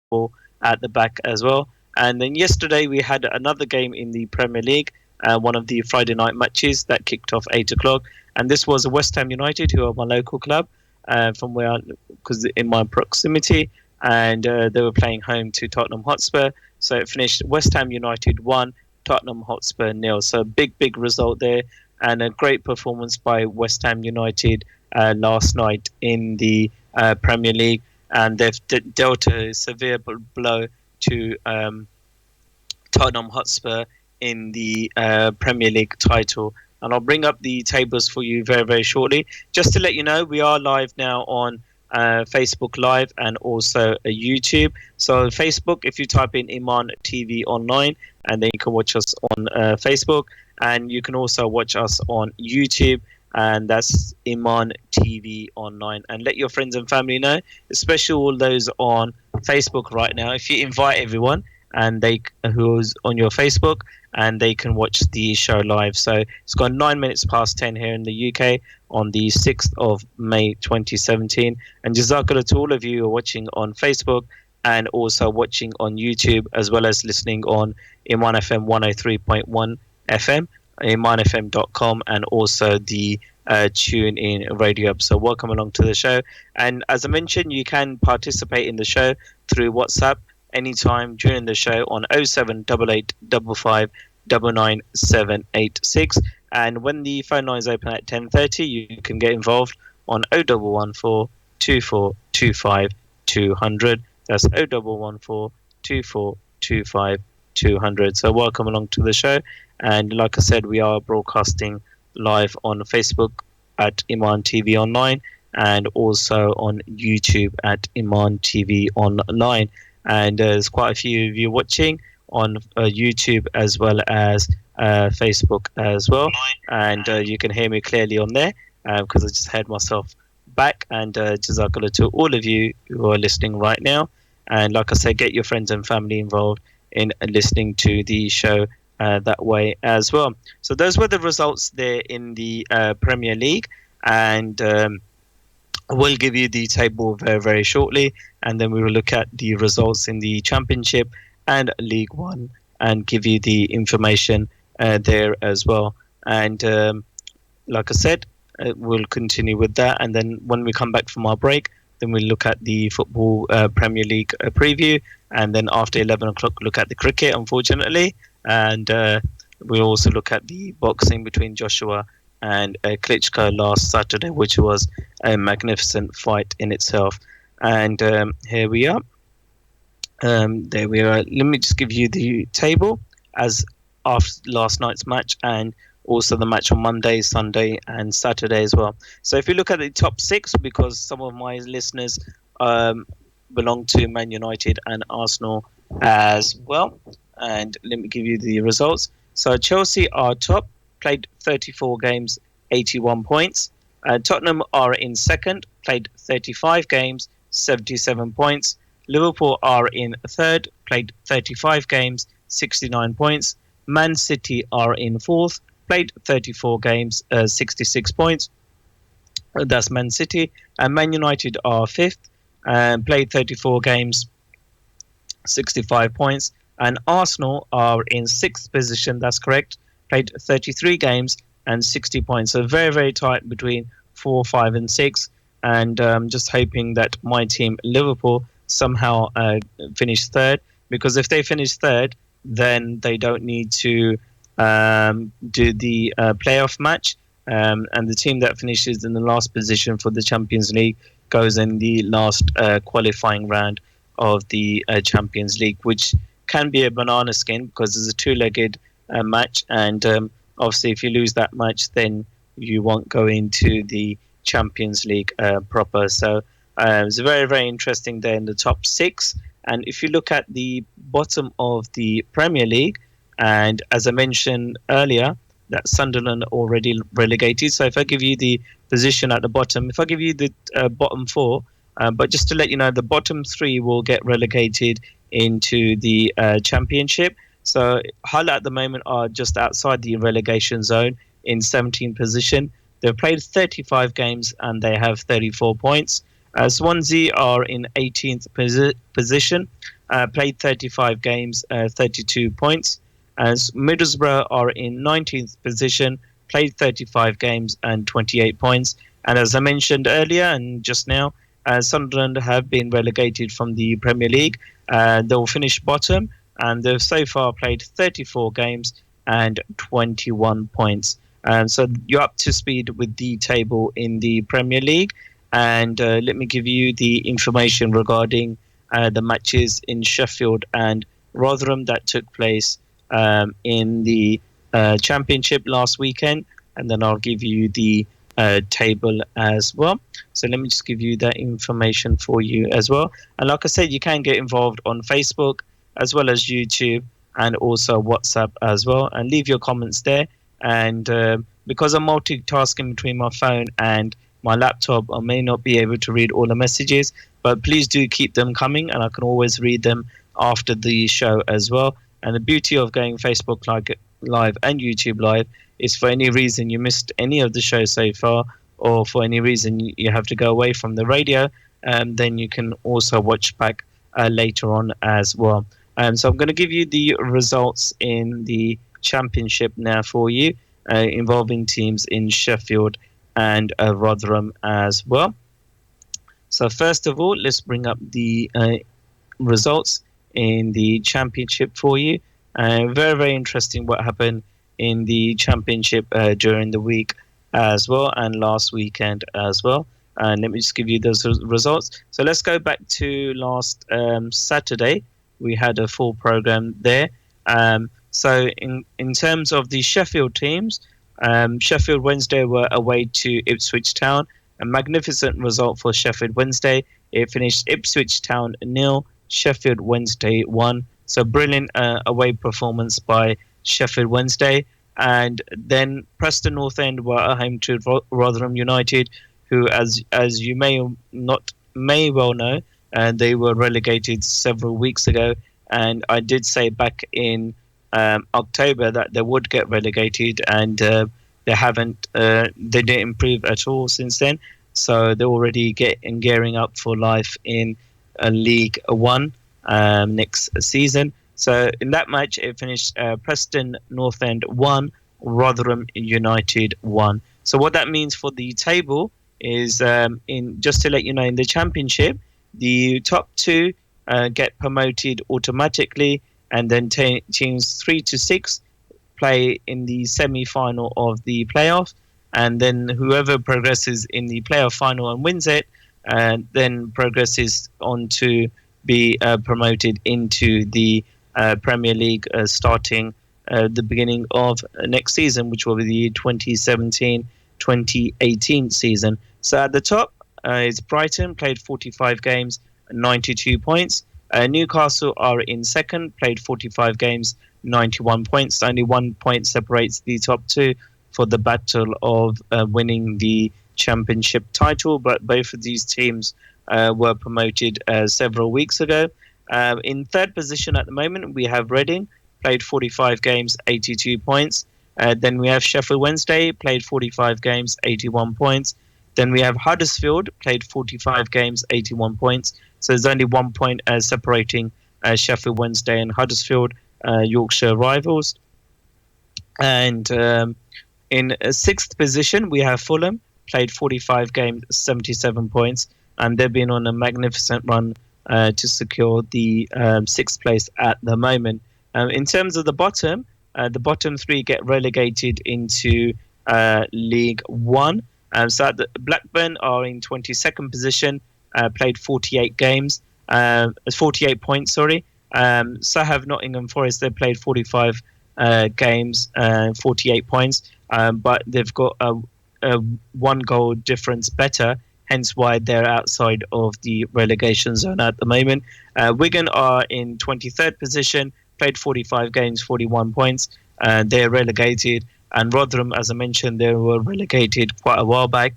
football at the back as well. And then yesterday we had another game in the Premier League, one of the Friday night matches that kicked off 8 o'clock. And this was West Ham United, who are my local club, from where, because in my proximity, and they were playing home to Tottenham Hotspur. So it finished West Ham United 1, Tottenham Hotspur nil. So big result there, and a great performance by West Ham United last night in the Premier League, and they've dealt a severe blow to Tottenham Hotspur in the Premier League title. And I'll bring up the tables for you very shortly. Just to let you know, we are live now on Facebook Live and also YouTube. So Facebook, if you type in Iman TV online, and then you can watch us on Facebook, and you can also watch us on YouTube, and that's Iman TV online. And let your friends and family know, especially all those on Facebook right now. If you invite everyone and they who's on your Facebook, and they can watch the show live. So it's gone 9 minutes past 10 here in the UK on the 6th of May 2017. And Jazakallah to all of you who are watching on Facebook and also watching on YouTube, as well as listening on Iman FM 103.1 FM, imanfm.com, and also the Tune In radio app. So welcome along to the show. And as I mentioned, you can participate in the show through WhatsApp anytime during the show on 07888 and when the phone lines open at 10:30, you can get involved on 0114 2425 200. That's 0114 2425 200. So welcome along to the show, and like I said, we are broadcasting live on Facebook at Iman TV Online, and also on YouTube at Iman TV Online. And there's quite a few of you watching on YouTube as well as Facebook as well. And you can hear me clearly on there because I just heard myself back. And Jazakallah to all of you who are listening right now. And like I said, get your friends and family involved in listening to the show that way as well. So those were the results there in the Premier League. And we'll give you the table very shortly, and then we will look at the results in the Championship and League One and give you the information there as well. And like I said, we'll continue with that, and then when we come back from our break, then we'll look at the football Premier League preview, and then after 11 o'clock look at the cricket, unfortunately, and we'll also look at the boxing between Joshua and Klitschko last Saturday, which was a magnificent fight in itself. And here we are. There we are. Let me just give you the table as after last night's match, and also the match on Monday, Sunday, and Saturday as well. So if you look at the top six, because some of my listeners belong to Man United and Arsenal as well, and let me give you the results. So Chelsea are top, played 34 games, 81 points. Tottenham are in second, played 35 games, 77 points. Liverpool are in third, played 35 games, 69 points. Man City are in fourth, played 34 games, 66 points. That's Man City. And Man United are fifth, played 34 games, 65 points. And Arsenal are in sixth position, that's correct, played 33 games and 60 points. So very tight between 4, 5 and 6. And just hoping that my team, Liverpool, somehow finish third, because if they finish third, then they don't need to do the playoff match. And the team that finishes in the last position for the Champions League goes in the last qualifying round of the Champions League, which can be a banana skin because it's a two-legged match, and obviously if you lose that match, then you won't go into the Champions League proper. So it's very interesting there in the top six. And if you look at the bottom of the Premier League, and as I mentioned earlier, that Sunderland already relegated. So if I give you the position at the bottom, if I give you the bottom four, but just to let you know, the bottom three will get relegated into the Championship. So Hull at the moment are just outside the relegation zone in 17th position. They've played 35 games and they have 34 points. Swansea are in 18th position, played 35 games, 32 points. As Middlesbrough are in 19th position, played 35 games and 28 points. And as I mentioned earlier and just now, Sunderland have been relegated from the Premier League. They'll finish bottom, and they've so far played 34 games and 21 points. So you're up to speed with the table in the Premier League. And let me give you the information regarding the matches in Sheffield and Rotherham that took place in the Championship last weekend. And then I'll give you the table as well. So let me just give you that information for you as well. And like I said, you can get involved on Facebook as well as YouTube and also WhatsApp as well. And leave your comments there. And because I'm multitasking between my phone and my laptop, I may not be able to read all the messages, but please do keep them coming, and I can always read them after the show as well. And the beauty of going Facebook Live and YouTube Live is for any reason you missed any of the show so far, or for any reason you have to go away from the radio, then you can also watch back later on as well. So I'm going to give you the results in the Championship now for you, involving teams in Sheffield and Rotherham as well. So first of all, let's bring up the results in the Championship for you. Very, very interesting what happened in the Championship during the week as well, and last weekend as well. And let me just give you those results. So let's go back to last Saturday. We had a full program there. So in terms of the Sheffield teams, Sheffield Wednesday were away to Ipswich Town. A magnificent result for Sheffield Wednesday. It finished Ipswich Town 0, Sheffield Wednesday 1. So brilliant away performance by Sheffield Wednesday. And then Preston North End were at home to Rotherham United, who, as you may well know, they were relegated several weeks ago. And I did say back in October that they would get relegated, and they haven't. They didn't improve at all since then. So they're already gearing up for life in League One next season. So in that match, it finished Preston North End 1, Rotherham United 1. So what that means for the table is, in just to let you know, in the Championship, the top two get promoted automatically, and then teams 3 to 6 play in the semi-final of the playoff, and then whoever progresses in the playoff final and wins it, then progresses on to be promoted into the Premier League starting the beginning of next season, which will be the 2017-2018 season. So at the top is Brighton, played 45 games, 92 points. Newcastle are in second, played 45 games, 91 points. Only 1 point separates the top two for the battle of winning the Championship title, but both of these teams were promoted several weeks ago. In third position at the moment, we have Reading, played 45 games, 82 points. Then we have Sheffield Wednesday, played 45 games, 81 points. Then we have Huddersfield, played 45 games, 81 points. So there's only 1 point separating Sheffield Wednesday and Huddersfield, Yorkshire rivals. And in sixth position, we have Fulham, played 45 games, 77 points. And they've been on a magnificent run to secure the sixth place at the moment. In terms of the bottom three get relegated into League One. So Blackburn are in 22nd position, played 48 games, 48 points, sorry. So have Nottingham Forest, they played 45 games, 48 points, but they've got a 1 goal difference better, hence why they're outside of the relegation zone at the moment. Wigan are in 23rd position, played 45 games, 41 points. They're relegated. And Rotherham, as I mentioned, they were relegated quite a while back.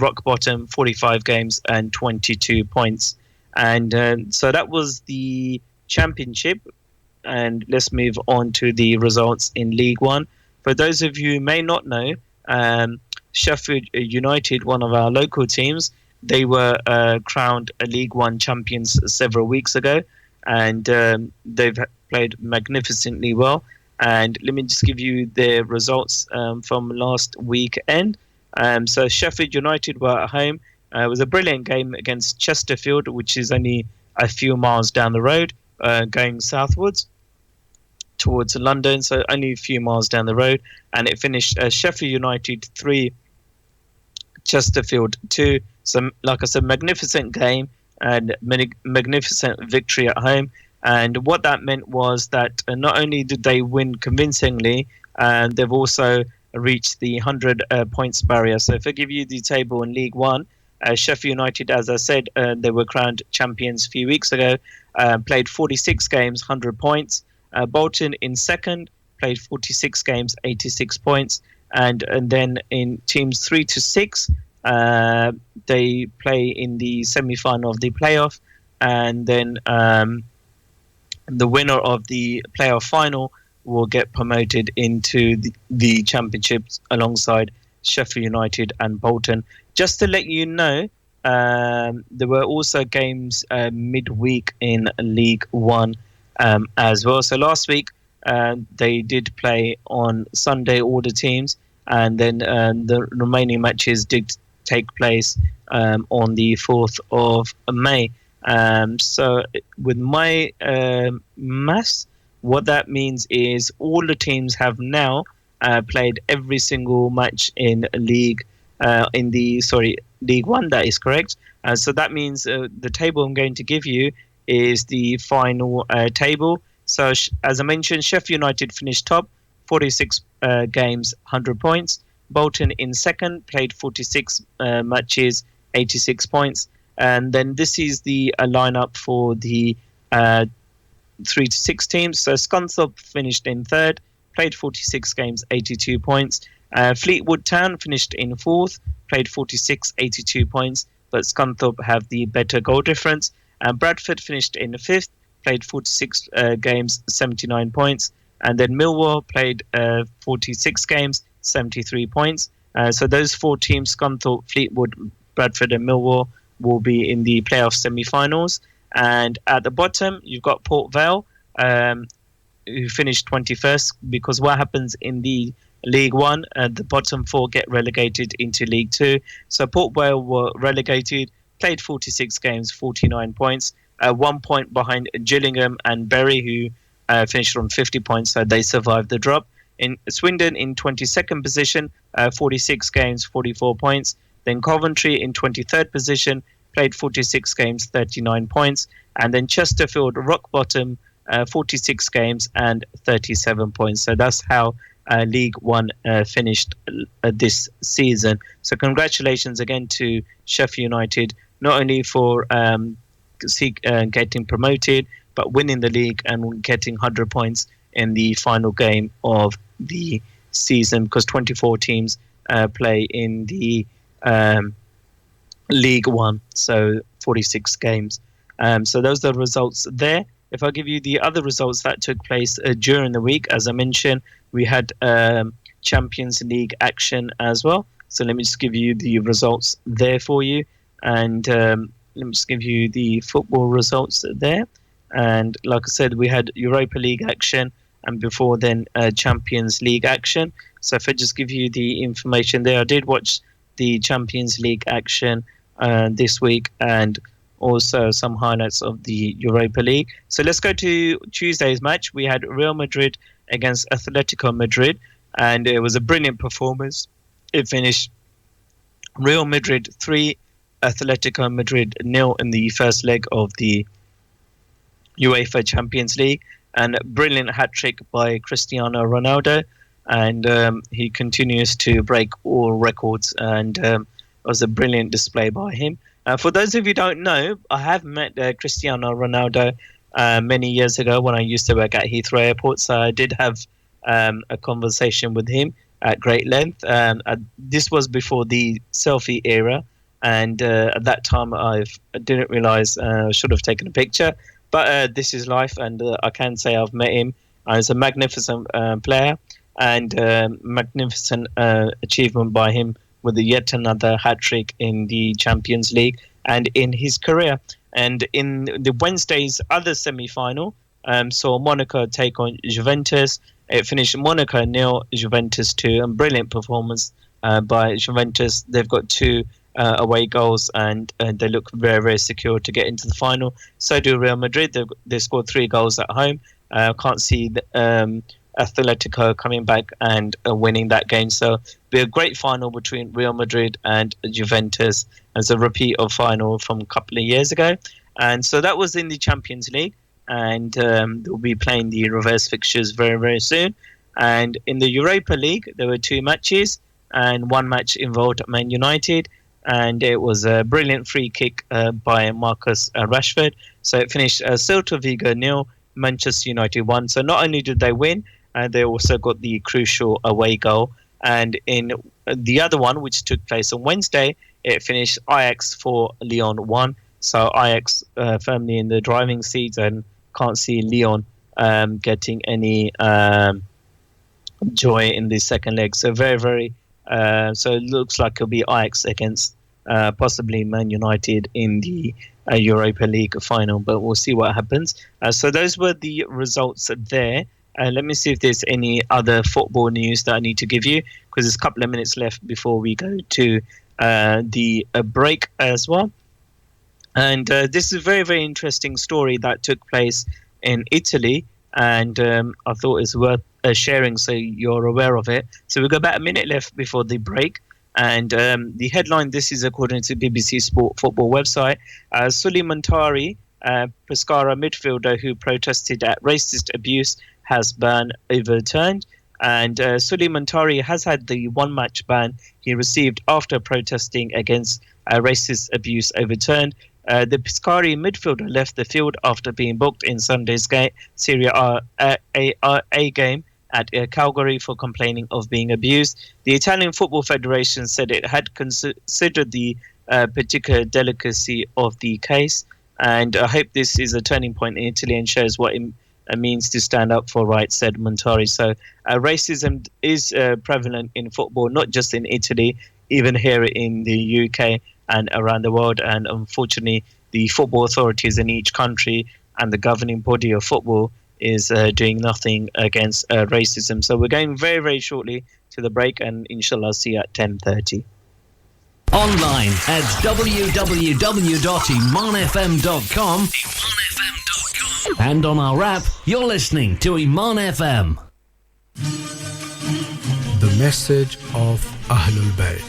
Rock bottom, 45 games and 22 points. And so that was the Championship. And let's move on to the results in League One. For those of you who may not know, Sheffield United, one of our local teams, They were crowned a League One champions several weeks ago, and they've played magnificently well. And let me just give you their results from last weekend. So Sheffield United were at home. It was a brilliant game against Chesterfield, which is only a few miles down the road, going southwards towards London, so only a few miles down the road. And it finished Sheffield United 3, Chesterfield 2. So, like I said, magnificent game and magnificent victory at home. And what that meant was that not only did they win convincingly, they've also reached the 100 points barrier. So, if I give you the table in League One, Sheffield United, as I said, they were crowned champions a few weeks ago, played 46 games, 100 points. Bolton in second, played 46 games, 86 points. And then in teams 3 to 6, they play in the semi-final of the playoff, and then the winner of the playoff final will get promoted into the championships alongside Sheffield United and Bolton. Just to let you know, there were also games midweek in League One as well. So last week they did play on Sunday, all the teams, and then the remaining matches did take place on the 4th of May. So with my maths, what that means is all the teams have now played every single match in League League One. That is correct. So that means the table I'm going to give you is the final table. So as I mentioned, Sheffield United finished top, 46 games, 100 points. Bolton in second, played 46 matches, 86 points. And then this is the lineup for the 3 to 6 teams. So Scunthorpe finished in third, played 46 games, 82 points. Fleetwood Town finished in fourth, played 46, 82 points, but Scunthorpe have the better goal difference. Bradford finished in fifth, played 46 games, 79 points. And then Millwall played 46 games, 73 points. So those 4 teams, Scunthorpe, Fleetwood, Bradford and Millwall, will be in the playoff semi-finals. And at the bottom, you've got Port Vale, who finished 21st, because what happens in the League One, the bottom 4 get relegated into League Two. So Port Vale were relegated, played 46 games, 49 points, 1 point behind Gillingham and Bury, who finished on 50 points, so they survived the drop. In Swindon in 22nd position, 46 games, 44 points. Then Coventry in 23rd position, played 46 games, 39 points. And then Chesterfield, rock bottom, 46 games and 37 points. So that's how League One finished this season. So congratulations again to Sheffield United, not only for getting promoted, but winning the league and getting 100 points in the final game of the season, because 24 teams play in the League One, so 46 games. So those are the results there. If I give you the other results that took place during the week, as I mentioned, we had Champions League action as well. So let me just give you the results there for you. And let me just give you the football results there. And like I said, we had Europa League action, and before then Champions League action. So if I just give you the information there, I did watch the Champions League action this week, and also some highlights of the Europa League. So let's go to Tuesday's match. We had Real Madrid against Atletico Madrid, and it was a brilliant performance. It finished Real Madrid 3, Atletico Madrid 0 in the first leg of the UEFA Champions League, and a brilliant hat-trick by Cristiano Ronaldo, and he continues to break all records, and it was a brilliant display by him. For those of you who don't know, I have met Cristiano Ronaldo many years ago when I used to work at Heathrow Airport, so I did have a conversation with him at great length. This was before the selfie era, and at that time I didn't realise I should have taken a picture. But this is life, and I can say I've met him. He's a magnificent player, and magnificent achievement by him with yet another hat-trick in the Champions League and in his career. And in the Wednesday's other semi-final, saw Monaco take on Juventus. It finished Monaco 0, Juventus 2, and brilliant performance by Juventus. They've got 2 away goals, and they look very, very secure to get into the final. So do Real Madrid. They scored 3 goals at home. Can't see Atletico coming back and winning that game. So be a great final between Real Madrid and Juventus as a repeat of final from a couple of years ago. And so that was in the Champions League, and they'll be playing the reverse fixtures very, very soon. And in the Europa League, there were 2 matches, and 1 match involved Man United, and it was a brilliant free kick by Marcus Rashford. So it finished Celta Vigo 0, Manchester United 1. So not only did they win, they also got the crucial away goal. And in the other one, which took place on Wednesday, it finished Ajax 4, Lyon 1. So Ajax firmly in the driving seat, and can't see Lyon getting any joy in the second leg. So very, very... so it looks like it'll be Ajax against possibly Man United in the Europa League final, but we'll see what happens. So those were the results there. Let me see if there's any other football news that I need to give you, because there's a couple of minutes left before we go to the break as well. And this is a very, very interesting story that took place in Italy, and I thought it's worth sharing so you're aware of it. So we've got about a minute left before the break. And the headline, this is according to BBC Sport Football website, Suleiman Tari, Pescara midfielder who protested at racist abuse, has ban overturned. And Suleiman Tari has had the 1-match ban he received after protesting against racist abuse overturned. The Pescara midfielder left the field after being booked in Sunday's Serie A game at Calgary for complaining of being abused. The Italian Football Federation said it had considered the particular delicacy of the case, and I hope this is a turning point in Italy and shows what it means to stand up for rights, said Montari. So racism is prevalent in football, not just in Italy, even here in the UK and around the world. And unfortunately, the football authorities in each country and the governing body of football is doing nothing against racism. So we're going very, very shortly to the break, and inshallah see you at 10:30. Online at www.imanfm.com and on our app, you're listening to Iman FM. The message of Ahlul Bayt.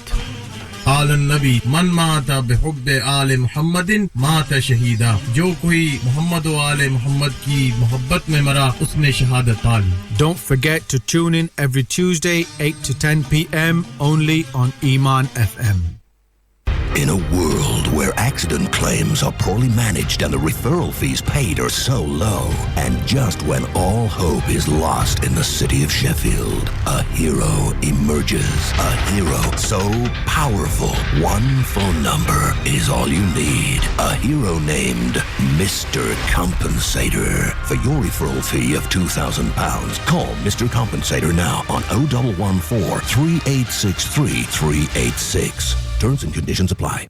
قال النبी मन माता बिहुब्बे आले मुहम्मदिन माता शहीदा जो कोई मोहम्मद व आले मुहम्मद की मोहब्बत में मरा उसने शहादत पा ली. Don't forget to tune in every Tuesday 8 to 10 p.m. only on Iman FM. In a world where accident claims are poorly managed and the referral fees paid are so low, and just when all hope is lost in the city of Sheffield, a hero emerges. A hero so powerful, one phone number is all you need. A hero named Mr. Compensator. For your referral fee of £2,000, call Mr. Compensator now on 0114 3863 386. Terms and conditions apply.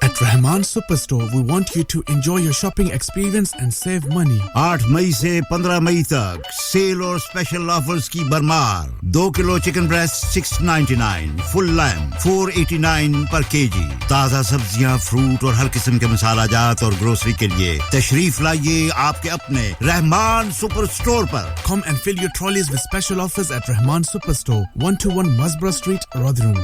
At Rahman Superstore, we want you to enjoy your shopping experience and save money. 8 मई से 15 मई तक cell और special offers की भरमार 2 kilo chicken breast 699 full lamb 489 पर KG ताजा सब्जियां fruit और हर किस्म के मसाला जात और ग्रोसरी के लिए तशरीफ लाइए आपके अपने रहमान सुपर स्टोर पर. Come and fill your trolleys with special offers at Rahman Superstore, 121 Musborough Street, Rotherham.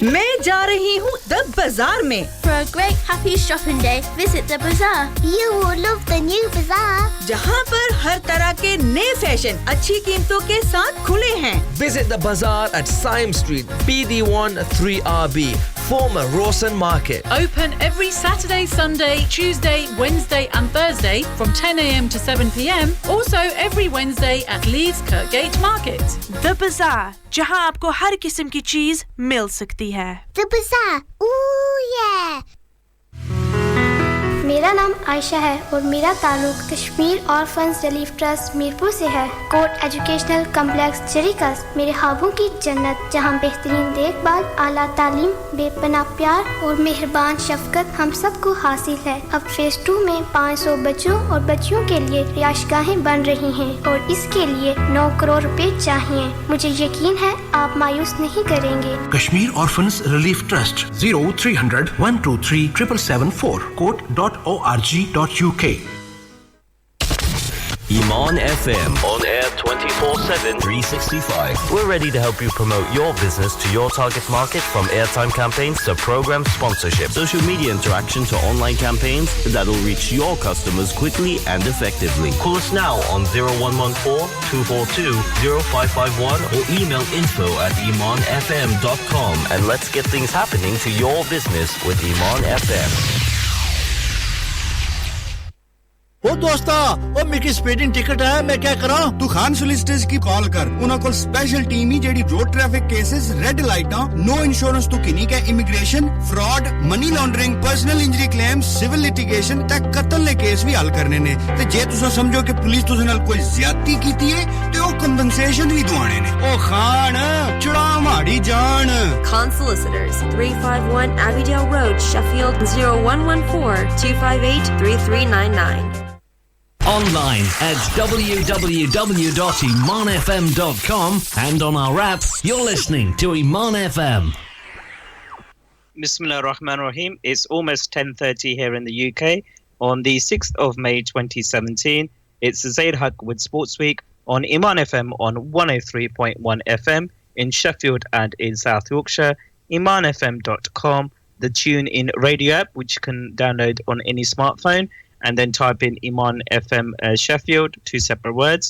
मैं जा रही हूँ द बाजार में. For a great happy shopping day, visit the bazaar. You will love the new bazaar. जहाँ पर हर तरह के नए फैशन अच्छी कीमतों के साथ खुले हैं. Visit the bazaar at Syme Street, BD1 3RB, former Rawson Market. Open every Saturday, Sunday, Tuesday, Wednesday and Thursday from 10 a.m. to 7 p.m. Also every Wednesday at Leeds Kirkgate Market. The Bazaar, जहाँ आपको हर किस्म की चीज मिल सकती है. The Bazaar. Ooh yeah. मेरा नाम आयशा है और मेरा ताल्लुक Kashmir orphans relief trust Mirpur से है। कोर्ट एजुकेशनल कॉम्प्लेक्स चरिकस मेरे ख्वाबों की जन्नत, जहां बेहतरीन देखभाल, आला तालीम, बेपनाह प्यार और मेहरबान शफकत हम सबको हासिल है। अब फेज 2 में 500 बच्चों और बच्चियों के लिए रिहायशगाहें बन रही हैं और इसके लिए 9 करोड़ रुपए चाहिए। मुझे यकीन है आप मायूस नहीं करेंगे। Kashmir orphans relief trust 0300 123 774 court.org.uk Iman FM on air 24/7 365. We're ready to help you promote your business to your target market, from airtime campaigns to program sponsorship, social media interaction to online campaigns that'll reach your customers quickly and effectively. Call us now on 0114 242 0551 or email info@imanfm.com and let's get things happening to your business with Iman FM. ओ दोस्ता ओ मेरी speeding ticket है मैं क्या करा तू Khan solicitors की call कर उना कोल स्पेशल टीम ही जेडी रोड ट्रैफिक केसेस रेड लाइटां नो इंश्योरेंस तो किनी के immigration fraud money laundering personal injury claims civil litigation तक कत्ल दे केस भी हल करने ने ते जे तुसा समझो कि पुलिस तुसे नाल कोई ज्यादती कीती है ते ओ कंपनसेशन भी दुआने ने ओ खान चढ़ा माड़ी जान Khan Solicitors 351 Abbeydale Road Sheffield 0114-258-3399 Online at www.imanfm.com and on our app. You're listening to Iman FM. Bismillah ar-Rahman ar-Rahim. It's almost 10:30 here in the UK on the 6th of May 2017. It's Zaheer Haque with Sports Week on Iman FM on 103.1 FM in Sheffield and in South Yorkshire. imanfm.com, the TuneIn radio app which you can download on any smartphone, and then type in Iman FM Sheffield, 2 separate words,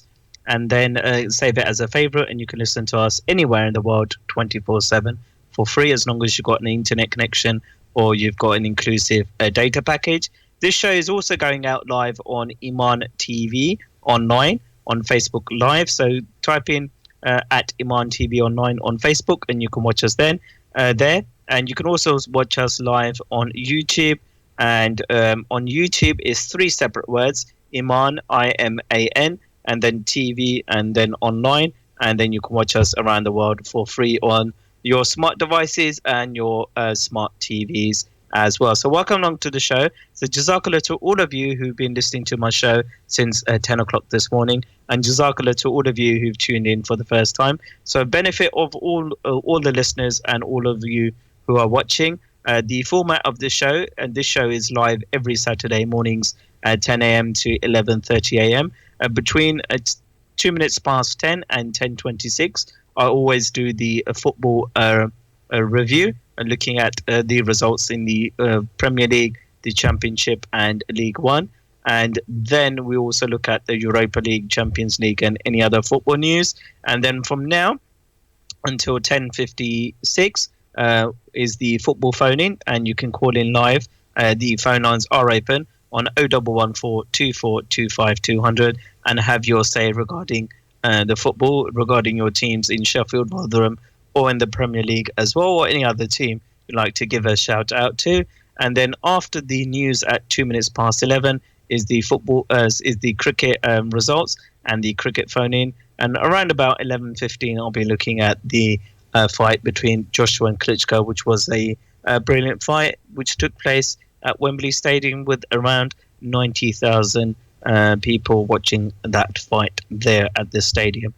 and then save it as a favorite, and you can listen to us anywhere in the world 24/7 for free, as long as you've got an internet connection or you've got an inclusive data package. This show is also going out live on Iman TV online on Facebook Live, so type in at Iman TV online on Facebook and you can watch us then there, and you can also watch us live on YouTube. And on YouTube is 3 separate words: Iman, IMAN, and then TV, and then online, and then you can watch us around the world for free on your smart devices and your smart TVs as well. So welcome along to the show. So jazakallah to all of you who've been listening to my show since 10 o'clock this morning, and jazakallah to all of you who've tuned in for the first time. So benefit of all the listeners and all of you who are watching. The format of the show, and this show is live every Saturday mornings at 10 a.m. to 11:30 a.m. Between 2 minutes past 10 and 10:26, I always do the football review, looking at the results in the Premier League, the Championship, and League One. And then we also look at the Europa League, Champions League, and any other football news. And then from now until 10:56. Is the football phone-in, and you can call in live. The phone lines are open on 0114 2425 200 and have your say regarding the football, regarding your teams in Sheffield, Rotherham, or in the Premier League as well, or any other team you'd like to give a shout out to. And then after the news at 2 minutes past 11 is the football, is the cricket results and the cricket phone-in. And around about 11:15, I'll be looking at the fight between Joshua and Klitschko, which was a brilliant fight, which took place at Wembley Stadium with around 90,000 people watching that fight there at the stadium.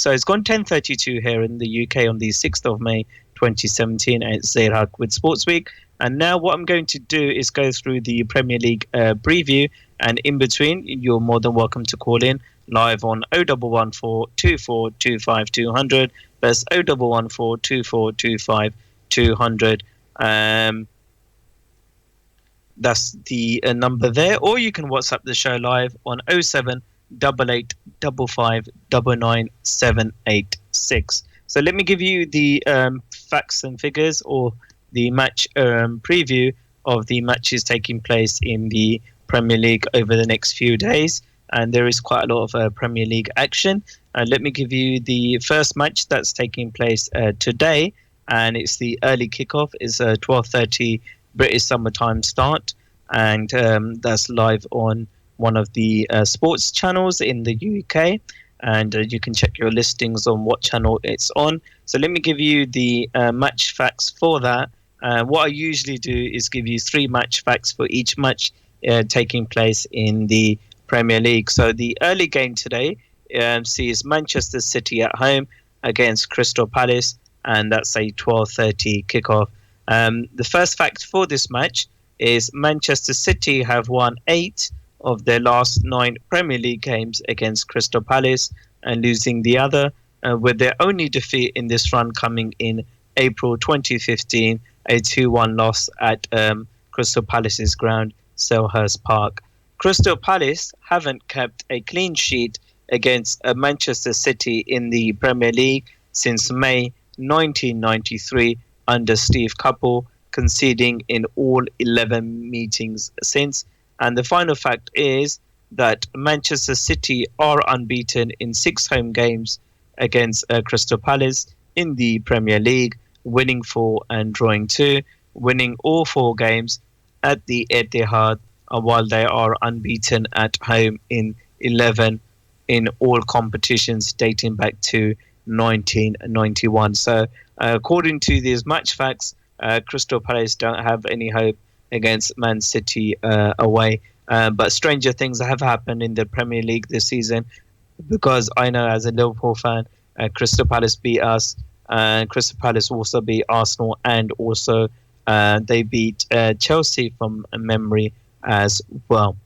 So it's gone 10:32 here in the UK on the 6th of May 2017, and it's Zaheer Haque with Sports Week. And now what I'm going to do is go through the Premier League preview, and in between you're more than welcome to call in live on 0114 2425 200. That's 0114 2425 200. That's the number there. Or you can WhatsApp the show live on 0788855998786. So let me give you the facts and figures, or the match preview of the matches taking place in the Premier League over the next few days. And there is quite a lot of Premier League action. Let me give you the first match that's taking place today, and it's the early kickoff. It's a 12:30 British summertime start. and that's live on one of the sports channels in the UK. And you can check your listings on what channel it's on. So let me give you the match facts for that. What I usually do is give you 3 match facts for each match taking place in the Premier League. So the early game today sees Manchester City at home against Crystal Palace, and that's a 12:30 kickoff. The first fact for this match is Manchester City have won 8 of their last 9 Premier League games against Crystal Palace, and losing the other, with their only defeat in this run coming in April 2015, a 2-1 loss at Crystal Palace's ground, Selhurst Park. Crystal Palace haven't kept a clean sheet against Manchester City in the Premier League since May 1993 under Steve Coppell, conceding in all 11 meetings since. And the final fact is that Manchester City are unbeaten in 6 home games against Crystal Palace in the Premier League, winning 4 and drawing 2, winning all 4 games at the Etihad, while they are unbeaten at home in 11 in all competitions dating back to 1991. So according to these match facts, Crystal Palace don't have any hope against Man City away. But stranger things have happened in the Premier League this season, because I know as a Liverpool fan, Crystal Palace beat us. Crystal Palace also beat Arsenal, and also they beat Chelsea from memory as well.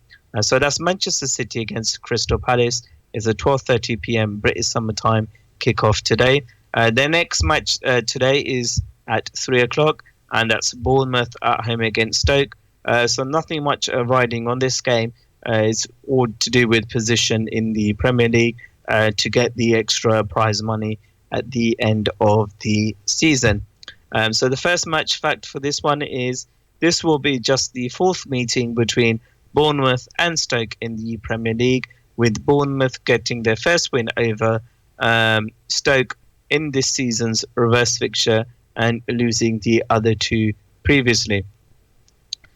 So that's Manchester City against Crystal Palace. It's a 12:30 p.m. British summertime kickoff today. Their next match today is at 3 o'clock, and that's Bournemouth at home against Stoke. So nothing much riding on this game. It's all to do with position in the Premier League to get the extra prize money at the end of the season. So the first match fact for this one is this will be just the 4th meeting between Bournemouth and Stoke in the Premier League, with Bournemouth getting their first win over Stoke in this season's reverse fixture and losing the other 2 previously.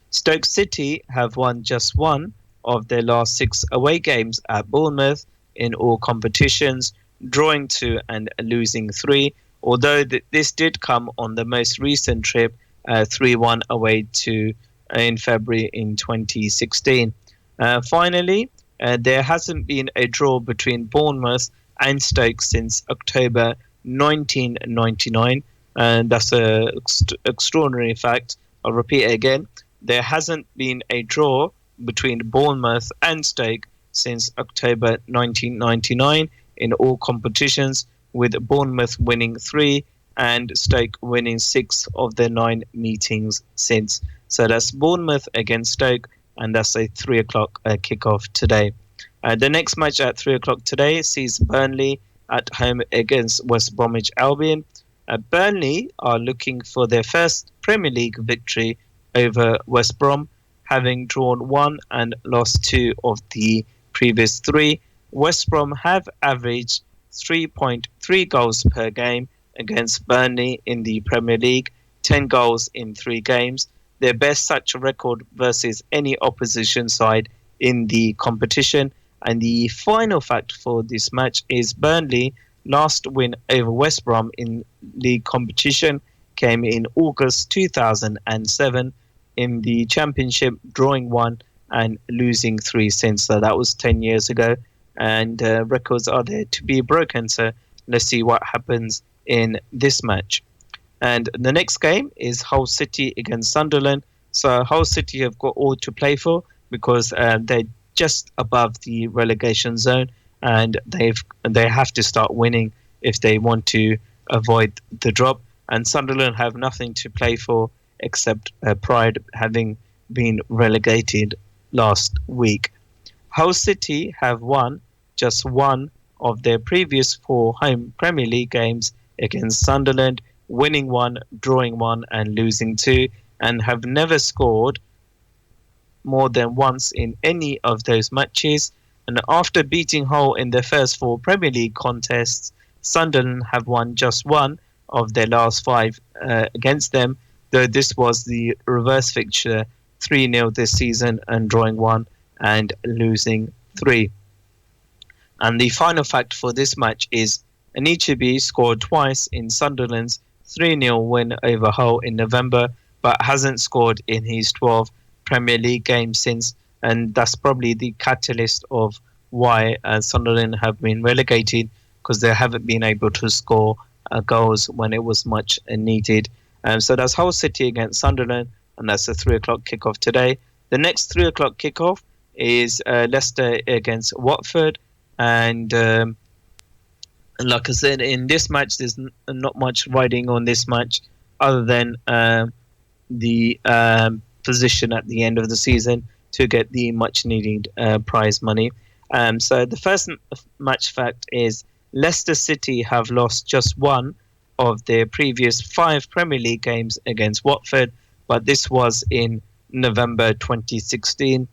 Stoke City have won just 1 of their last 6 away games at Bournemouth in all competitions, drawing 2 and losing 3, although this did come on the most recent trip, 3-1 away to in February in 2016. Finally, there hasn't been a draw between Bournemouth and Stoke since October 1999, and that's an extraordinary fact. I'll repeat it again. There hasn't been a draw between Bournemouth and Stoke since October 1999 in all competitions, with Bournemouth winning 3 and Stoke winning 6 of their 9 meetings since. So that's Bournemouth against Stoke, and that's a 3 o'clock kickoff today. The next match at 3 o'clock today sees Burnley at home against West Bromwich Albion. Burnley are looking for their first Premier League victory over West Brom, having drawn 1 and lost 2 of the previous 3. West Brom have averaged 3.3 goals per game against Burnley in the Premier League, 10 goals in 3 games, their best such record versus any opposition side in the competition. And the final fact for this match is Burnley last win over West Brom in league competition came in August 2007 in the Championship, drawing 1 and losing 3 since. So that was 10 years ago, and records are there to be broken. So let's see what happens in this match. And the next game is Hull City against Sunderland. So Hull City have got all to play for, because they're just above the relegation zone, and they have to start winning if they want to avoid the drop. And Sunderland have nothing to play for except pride, having been relegated last week. Hull City have won just 1 of their previous 4 home Premier League games against Sunderland, winning 1, drawing 1 and losing 2, and have never scored more than once in any of those matches. And after beating Hull in their first 4 Premier League contests, Sunderland have won just 1 of their last 5 against them, though this was the reverse fixture 3-0 this season and drawing 1 and losing 3. And the final fact for this match is Anichebe scored twice in Sunderland's 3-0 win over Hull in November, but hasn't scored in his 12 Premier League games since, and that's probably the catalyst of why Sunderland have been relegated, because they haven't been able to score goals when it was much needed. So that's Hull City against Sunderland, and that's a 3 o'clock kickoff today. The next 3 o'clock kickoff is Leicester against Watford, and like I said, in this match, there's not much riding on this match other than the position at the end of the season to get the much needed prize money. So the first match fact is Leicester City have lost just one of their previous 5 Premier League games against Watford, but this was in November 2016,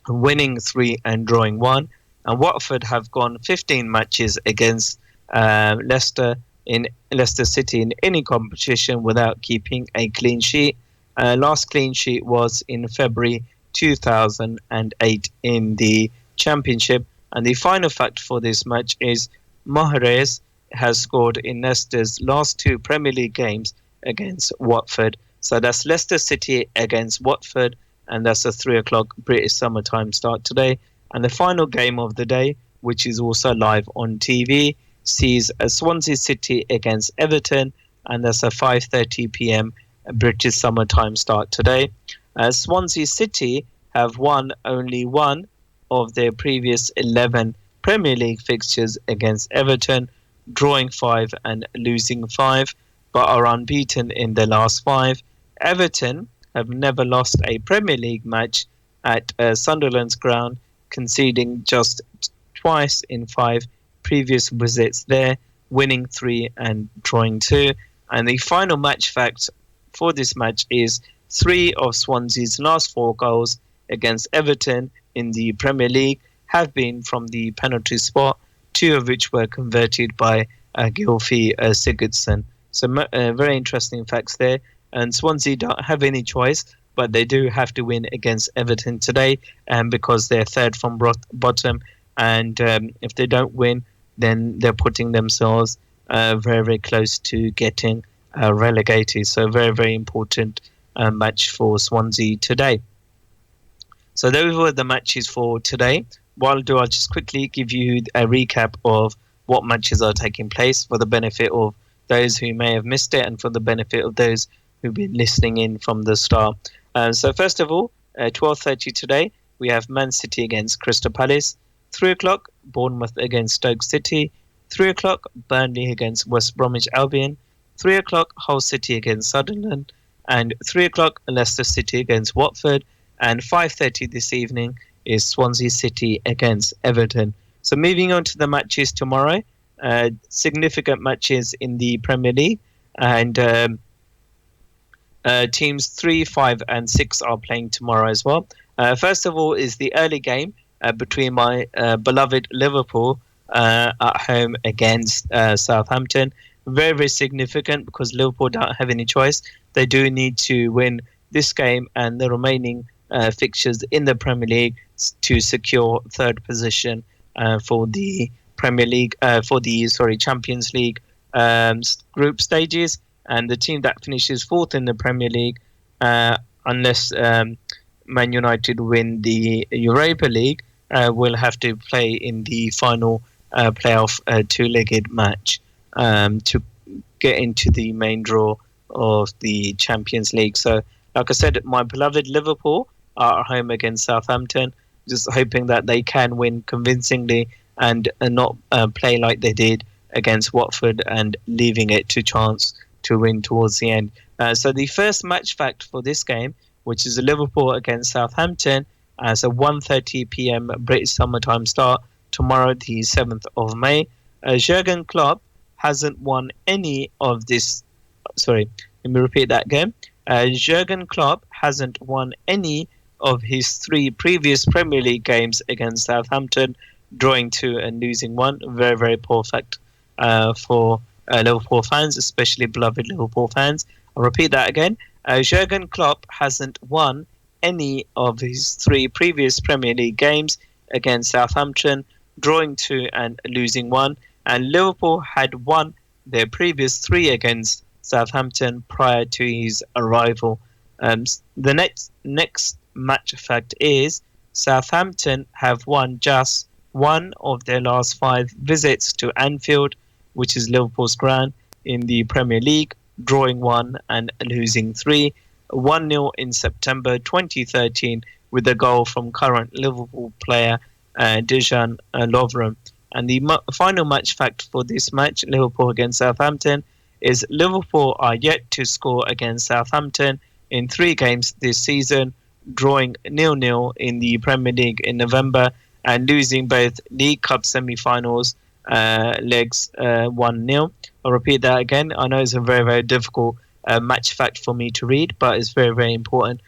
winning 3 and drawing 1. And Watford have gone 15 matches against Leicester City in any competition without keeping a clean sheet. Last clean sheet was in February 2008 in the Championship. And the final fact for this match is Mahrez has scored in Leicester's last 2 Premier League games against Watford. So that's Leicester City against Watford, and that's a 3 o'clock British summertime start today. And the final game of the day, which is also live on TV, sees a Swansea City against Everton, and that's a 5:30 p.m. British summertime start today. Swansea City have won only one of their previous 11 Premier League fixtures against Everton, drawing 5 and losing 5, but are unbeaten in the last 5. Everton have never lost a Premier League match at Sunderland's ground, conceding just twice in 5 previous visits there, winning 3 and drawing 2. And the final match fact for this match is 3 of Swansea's last 4 goals against Everton in the Premier League have been from the penalty spot, 2 of which were converted by Gylfi Sigurdsson. So very interesting facts there. And Swansea don't have any choice, but they do have to win against Everton today, because they're third from bottom. And if they don't win, then they're putting themselves very, very close to getting relegated. So very, very important match for Swansea today. So those were the matches for today. What I'll do, I'll just quickly give you a recap of what matches are taking place for the benefit of those who may have missed it and for the benefit of those who've been listening in from the start. So first of all, 12:30 today, we have Man City against Crystal Palace. 3 o'clock, Bournemouth against Stoke City. 3 o'clock, Burnley against West Bromwich Albion. 3 o'clock, Hull City against Sunderland. And 3 o'clock, Leicester City against Watford. And 5:30 this evening is Swansea City against Everton. So moving on to the matches tomorrow, significant matches in the Premier League. And teams 3, 5 and 6 are playing tomorrow as well. First of all is the early game between my beloved Liverpool at home against Southampton. Very, very significant because Liverpool don't have any choice. They do need to win this game and the remaining fixtures in the Premier League to secure third position for the Premier League, Champions League group stages. And the team that finishes fourth in the Premier League, unless Man United win the Europa League, will have to play in the final playoff 2-legged match to get into the main draw of the Champions League. So, like I said, my beloved Liverpool are at home against Southampton, just hoping that they can win convincingly and not play like they did against Watford and leaving it to chance to win towards the end. So the first match fact for this game, which is Liverpool against Southampton, as a 1:30 p.m. British summertime start tomorrow, the 7th of May. Jurgen Klopp hasn't won any of this. Sorry, let me repeat that again. Jurgen Klopp hasn't won any of his 3 previous Premier League games against Southampton, drawing 2 and losing 1. Very, very poor fact for Liverpool fans, especially beloved Liverpool fans. I'll repeat that again. Jurgen Klopp hasn't won any of his 3 previous Premier League games against Southampton, drawing 2 and losing 1, and Liverpool had won their previous 3 against Southampton prior to his arrival. The next match fact is Southampton have won just 1 of their last 5 visits to Anfield, which is Liverpool's ground, in the Premier League, drawing 1 and losing 3. 1-0 in September 2013 with a goal from current Liverpool player Dejan Lovren. And the final match fact for this match, Liverpool against Southampton, is Liverpool are yet to score against Southampton in 3 games this season, drawing 0-0 in the Premier League in November and losing both League Cup semi-finals legs 1-0. I'll repeat that again. I know it's a very, very difficult match fact for me to read, but it's very, very important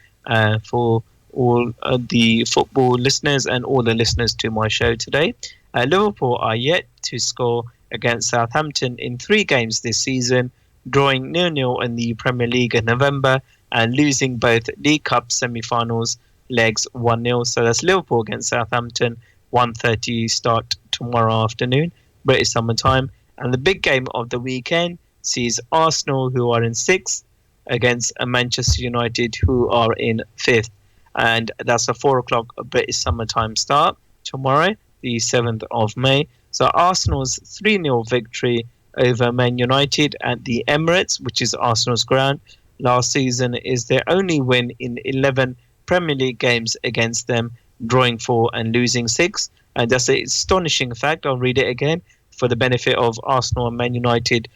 for all the football listeners and all the listeners to my show today. Liverpool are yet to score against Southampton in 3 games this season, drawing 0-0 in the Premier League in November and losing both League Cup semi-finals legs 1-0. So that's Liverpool against Southampton, 1:30 start tomorrow afternoon, British summer time. And the big game of the weekend sees Arsenal, who are in 6th, against Manchester United, who are in 5th. And that's a 4 o'clock British summertime start tomorrow, the 7th of May. So Arsenal's 3-0 victory over Man United at the Emirates, which is Arsenal's ground, last season is their only win in 11 Premier League games against them, drawing 4 and losing 6. And that's an astonishing fact. I'll read it again for the benefit of Arsenal and Man United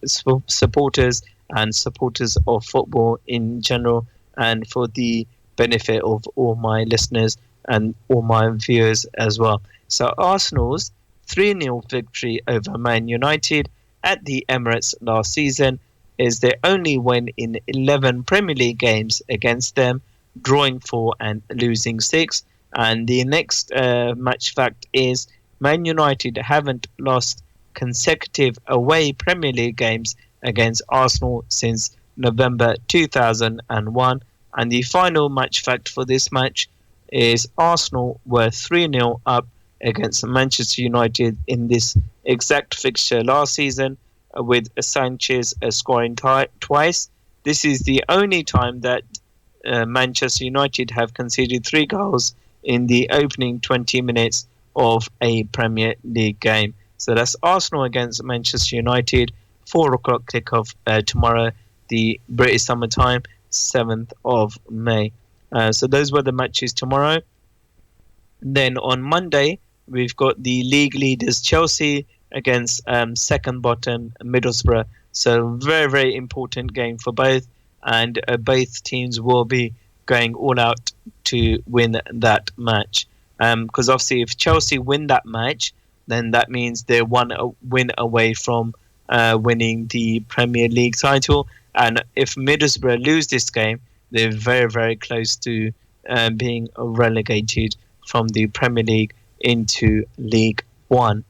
supporters and supporters of football in general, and for the benefit of all my listeners and all my viewers as well. So Arsenal's 3-0 victory over Man United at the Emirates last season is their only win in 11 Premier League games against them, drawing 4 and losing 6. And the next match fact is Man United haven't lost consecutive away Premier League games against Arsenal since November 2001. And the final match fact for this match is Arsenal were 3-0 up against Manchester United in this exact fixture last season, with Sanchez scoring twice. This is the only time that Manchester United have conceded 3 goals in the opening 20 minutes of a Premier League game. So that's Arsenal against Manchester United, 4 o'clock kickoff tomorrow, the British summer time, 7th of May. So those were the matches tomorrow. Then on Monday, we've got the league leaders Chelsea against second bottom Middlesbrough. So very, very important game for both, and both teams will be going all out to win that match. Because obviously if Chelsea win that match, then that means they're 1 win away from winning the Premier League title. And if Middlesbrough lose this game, they're very, very close to being relegated from the Premier League into League One.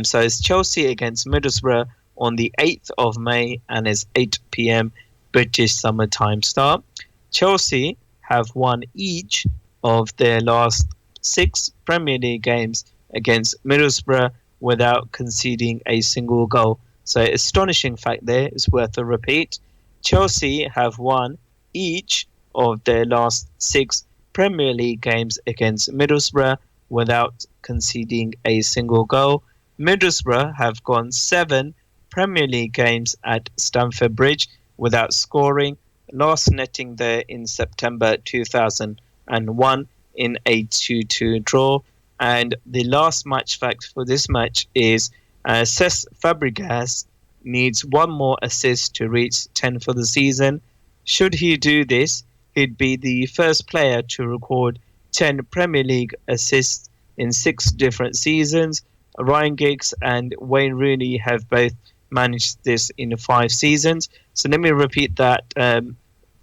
So it's Chelsea against Middlesbrough on the 8th of May, and it's 8 p.m. British summertime start. Chelsea have won each of their last 6 Premier League games against Middlesbrough without conceding a single goal. So astonishing fact there, is worth a repeat. Chelsea have won each of their last 6 Premier League games against Middlesbrough without conceding a single goal. Middlesbrough have gone 7 Premier League games at Stamford Bridge without scoring, last netting there in September 2001 in a 2-2 draw. And the last match fact for this match is Cesc Fabregas needs 1 more assist to reach 10 for the season. Should he do this, he'd be the first player to record 10 Premier League assists in 6 different seasons. Ryan Giggs and Wayne Rooney have both managed this in 5 seasons. So let me repeat that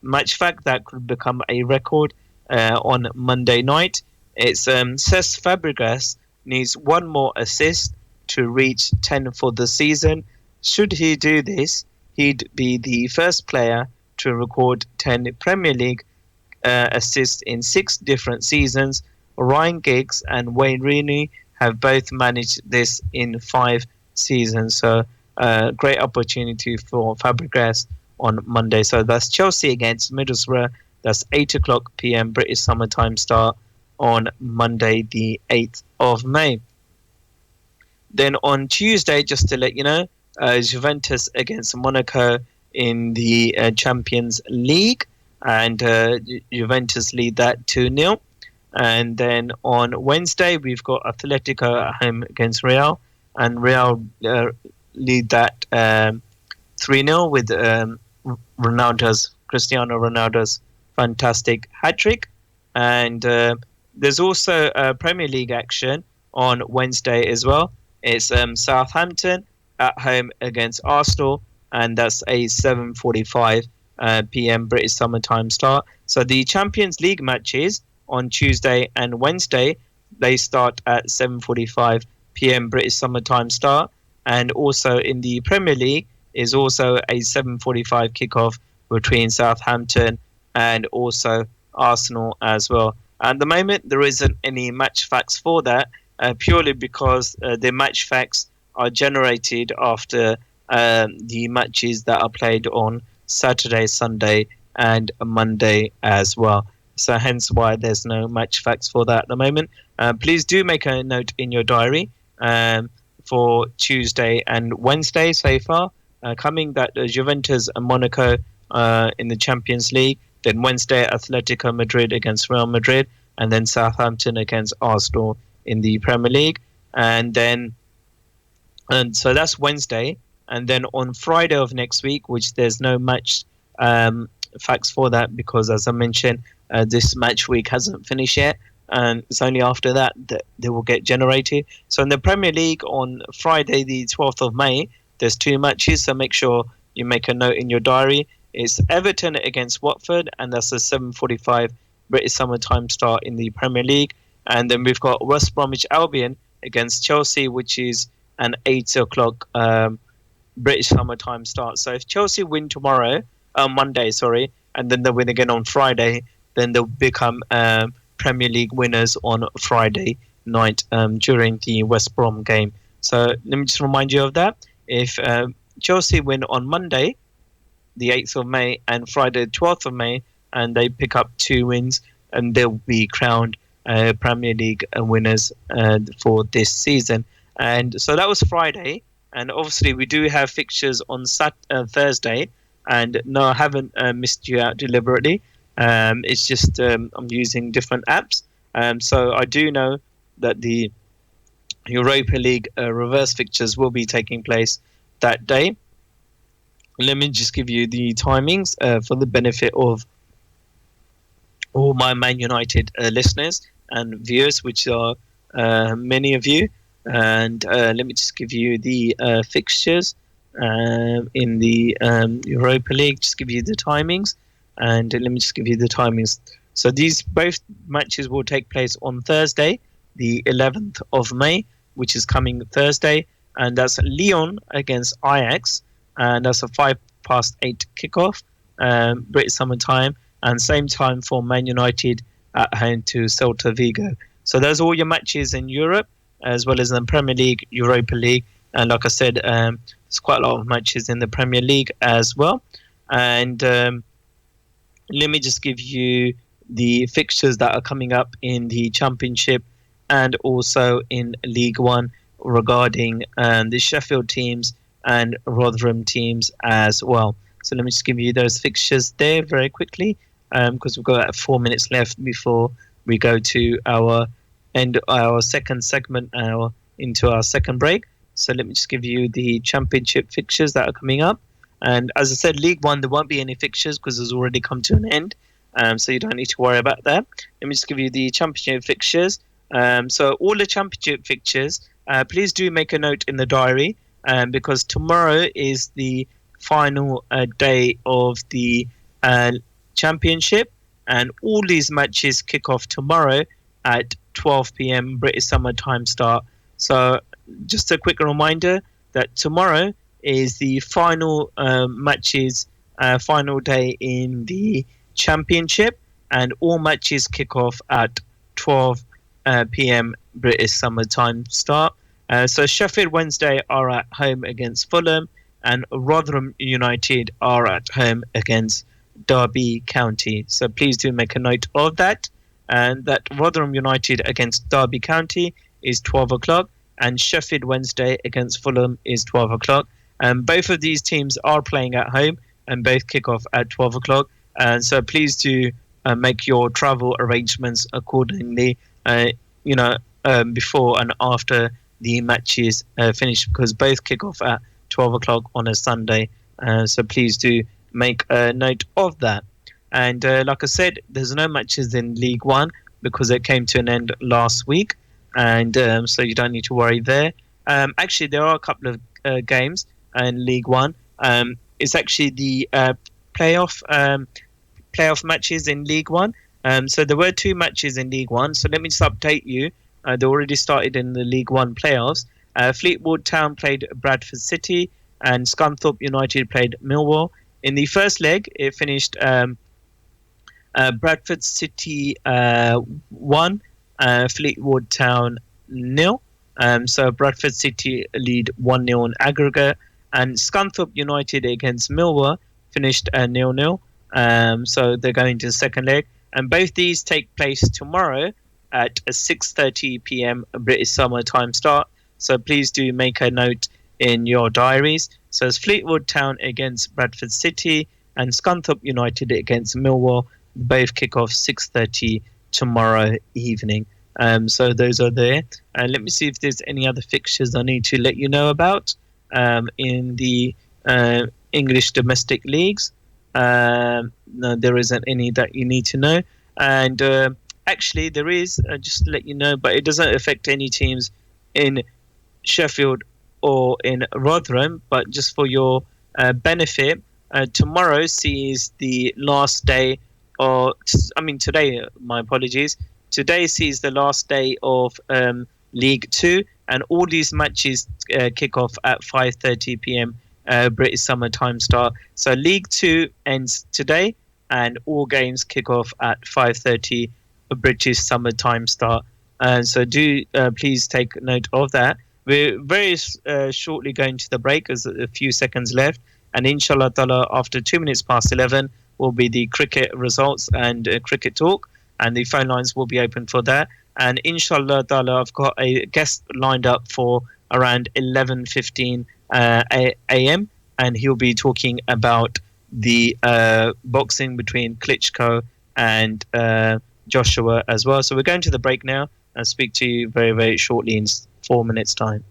match fact that could become a record on Monday night. It's Cesc Fabregas needs 1 more assist to reach 10 for the season. Should he do this, he'd be the first player to record 10 Premier League assists in 6 different seasons. Ryan Giggs and Wayne Rooney have both managed this in 5 seasons. So, great opportunity for Fabregas on Monday. So that's Chelsea against Middlesbrough. That's 8 o'clock p.m. British summertime start on Monday, the 8th of May. Then on Tuesday, just to let you know, Juventus against Monaco in the Champions League, and Juventus lead that 2-0. And then on Wednesday, we've got Atletico at home against Real, and Real lead that 3-0 with Cristiano Ronaldo's fantastic hat-trick. And there's also Premier League action on Wednesday as well. It's Southampton at home against Arsenal, and that's a 7:45 p.m. British summertime start. So the Champions League matches on Tuesday and Wednesday, they start at 7:45 p.m. British summertime start, and also in the Premier League is also a 7:45 kickoff between Southampton and also Arsenal as well. At the moment, there isn't any match facts for that, purely because the match facts are generated after the matches that are played on Saturday, Sunday, and Monday as well. So hence why there's no match facts for that at the moment. Please do make a note in your diary for Tuesday and Wednesday so far. Coming that Juventus and Monaco in the Champions League, then Wednesday Atletico Madrid against Real Madrid, and then Southampton against Arsenal in the Premier League. And so that's Wednesday. And then on Friday of next week, which there's no match facts for that, because as I mentioned, this match week hasn't finished yet, and it's only after that they will get generated. So in the Premier League on Friday the 12th of May, there's 2 matches, so make sure you make a note in your diary. It's Everton against Watford, and that's a 7:45 British summertime start in the Premier League. And then we've got West Bromwich Albion against Chelsea, which is an 8 o'clock British summertime start. So if Chelsea win tomorrow, Monday, sorry, and then they win again on Friday, then they'll become Premier League winners on Friday night during the West Brom game. So let me just remind you of that. If Chelsea win on Monday, the 8th of May, and Friday, 12th of May, and they pick up 2 wins, and they'll be crowned Premier League winners for this season. And so that was Friday. And obviously, we do have fixtures on Thursday. And no, I haven't missed you out deliberately. It's just I'm using different apps. So I do know that the Europa League reverse fixtures will be taking place that day. Let me just give you the timings for the benefit of all my Man United listeners and viewers, which are many of you. And let me just give you the fixtures in the Europa League, just give you the timings. And let me just give you the timings. So these both matches will take place on Thursday, the 11th of May, which is coming Thursday. And that's Lyon against Ajax. And that's a 8:05 kickoff, British summer time. And same time for Man United at home to Celta Vigo. So those are all your matches in Europe, as well as in the Premier League, Europa League. And like I said, there's quite a lot of matches in the Premier League as well. And let me just give you the fixtures that are coming up in the Championship and also in League One regarding the Sheffield teams and Rotherham teams as well. So let me just give you those fixtures there very quickly, because we've got 4 minutes left before we go to our second segment, into our second break. So let me just give you the Championship fixtures that are coming up. And as I said, League One, there won't be any fixtures because it's already come to an end. So you don't need to worry about that. Let me just give you the Championship fixtures. So all the Championship fixtures, please do make a note in the diary, because tomorrow is the final day of the Championship, and all these matches kick off tomorrow at 12 p.m. British Summer Time start. So just a quick reminder that tomorrow is the final matches final day in the Championship, and all matches kick off at 12 p.m. British summertime start. So Sheffield Wednesday are at home against Fulham, and Rotherham United are at home against Derby County. So please do make a note of that. And that Rotherham United against Derby County is 12 o'clock, and Sheffield Wednesday against Fulham is 12 o'clock. And both of these teams are playing at home, and both kick off at 12 o'clock. And so please do make your travel arrangements accordingly, before and after the matches finish, because both kick off at 12 o'clock on a Sunday. So please do make a note of that. And like I said, there's no matches in League One because it came to an end last week. And so you don't need to worry there. Actually, there are a couple of games in League One. It's actually the playoff matches in League One. So there were 2 matches in League One. So let me just update you. They already started in the League One playoffs. Fleetwood Town played Bradford City, and Scunthorpe United played Millwall. In the first leg, it finished Bradford City 1, Fleetwood Town 0. So Bradford City lead 1-0 in aggregate, and Scunthorpe United against Millwall finished 0-0. So they're going to the second leg, and both these take place tomorrow at a 6:30 p.m. British summer time start. So please do make a note in your diaries. So it's Fleetwood Town against Bradford City and Scunthorpe United against Millwall. Both kick off 6:30 tomorrow evening. So those are there. Let me see if there's any other fixtures I need to let you know about in the English domestic leagues. No, there isn't any that you need to know. And actually, there is, just to let you know, but it doesn't affect any teams in Sheffield or in Rotherham. But just for your benefit, tomorrow sees the last day, today, my apologies. Today sees the last day of League 2, and all these matches kick off at 5:30 p.m. British summer time start. So League 2 ends today, and all games kick off at 5:30 British summer time start. So do please take note of that. We're very shortly going to the break, as a few seconds left, and inshallah ta'ala, after 2 minutes past 11 will be the cricket results and cricket talk, and the phone lines will be open for that. And inshallah ta'ala, I've got a guest lined up for around 11:15 a.m. and he'll be talking about the boxing between Klitschko and Joshua as well. So we're going to the break now, and speak to you very, very shortly in 4 minutes' time.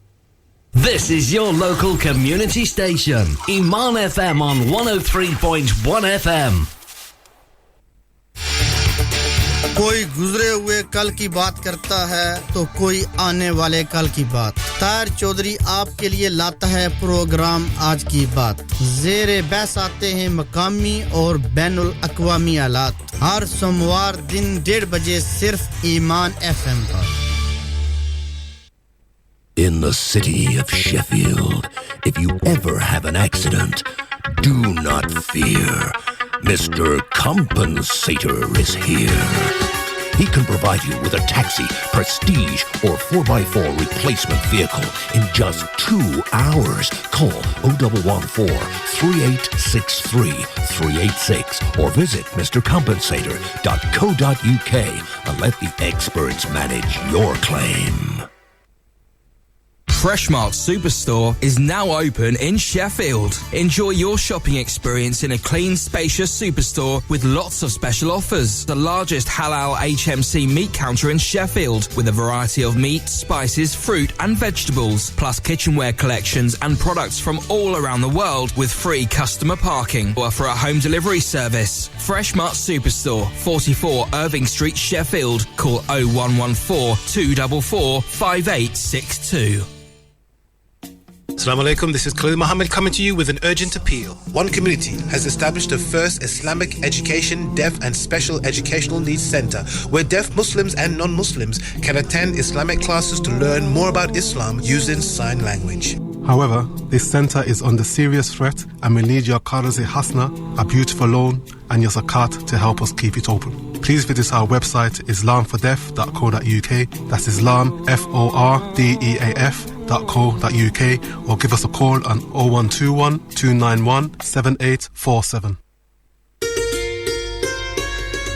This is your local community station, Iman FM on 103.1 FM. कोई गुजरे हुए कल की बात करता है तो कोई आने वाले कल की बात। तार चौधरी आपके लिए लाता है प्रोग्राम आज की बात। ज़ेरे बहस आते हैं मकामी और बैनुल अक़वामी हालात। हर सोमवार दिन 1:30 बजे सिर्फ ईमान एफएम पर। In the city of Sheffield, if you ever have an accident, do not fear. Mr. Compensator is here. He can provide you with a taxi, prestige, or 4x4 replacement vehicle in just 2 hours. Call 0114 3863 386 or visit mrcompensator.co.uk and let the experts manage your claim. Freshmart Superstore is now open in Sheffield. Enjoy your shopping experience in a clean, spacious superstore with lots of special offers. The largest halal HMC meat counter in Sheffield with a variety of meat, spices, fruit and vegetables, plus kitchenware collections and products from all around the world with free customer parking. We offer a home delivery service. Freshmart Superstore, 44 Irving Street, Sheffield. Call 0114 244 5862. Assalamu alaikum, this is Khalil Muhammad coming to you with an urgent appeal. One Community has established the first Islamic education, deaf and special educational needs center where deaf Muslims and non-Muslims can attend Islamic classes to learn more about Islam using sign language. However, this centre is under serious threat and we need your Qarz-e Hasna, a beautiful loan, and your zakat to help us keep it open. Please visit our website islamfordeaf.co.uk, that's Islam, FORDEAF.co.uk, or give us a call on 0121 291 7847.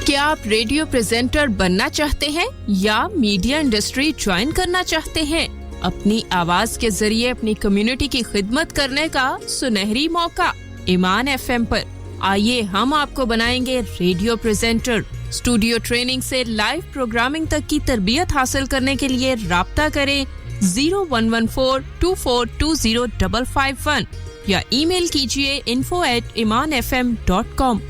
क्या आप radio presenter बनना चाहते हैं या media industry join करना चाहते हैं? अपनी आवाज के जरिए अपनी कम्युनिटी की खिदमत करने का सुनहरी मौका ईमान एफएम पर। आइए हम आपको बनाएंगे रेडियो प्रेजेंटर। स्टूडियो ट्रेनिंग से लाइव प्रोग्रामिंग तक की तरबियत हासिल करने के लिए राब्ता करें 0114242051 या ईमेल कीजिए info@imanfm.com।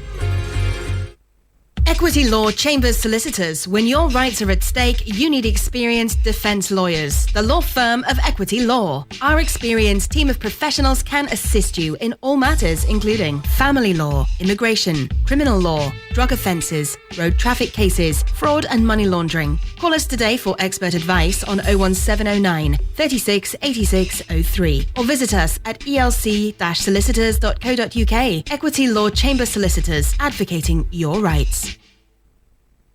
Equity Law Chambers Solicitors. When your rights are at stake, you need experienced defence lawyers. The law firm of Equity Law. Our experienced team of professionals can assist you in all matters including family law, immigration, criminal law, drug offences, road traffic cases, fraud and money laundering. Call us today for expert advice on 01709 36 86 03 or visit us at elc-solicitors.co.uk. Equity Law Chambers Solicitors, advocating your rights.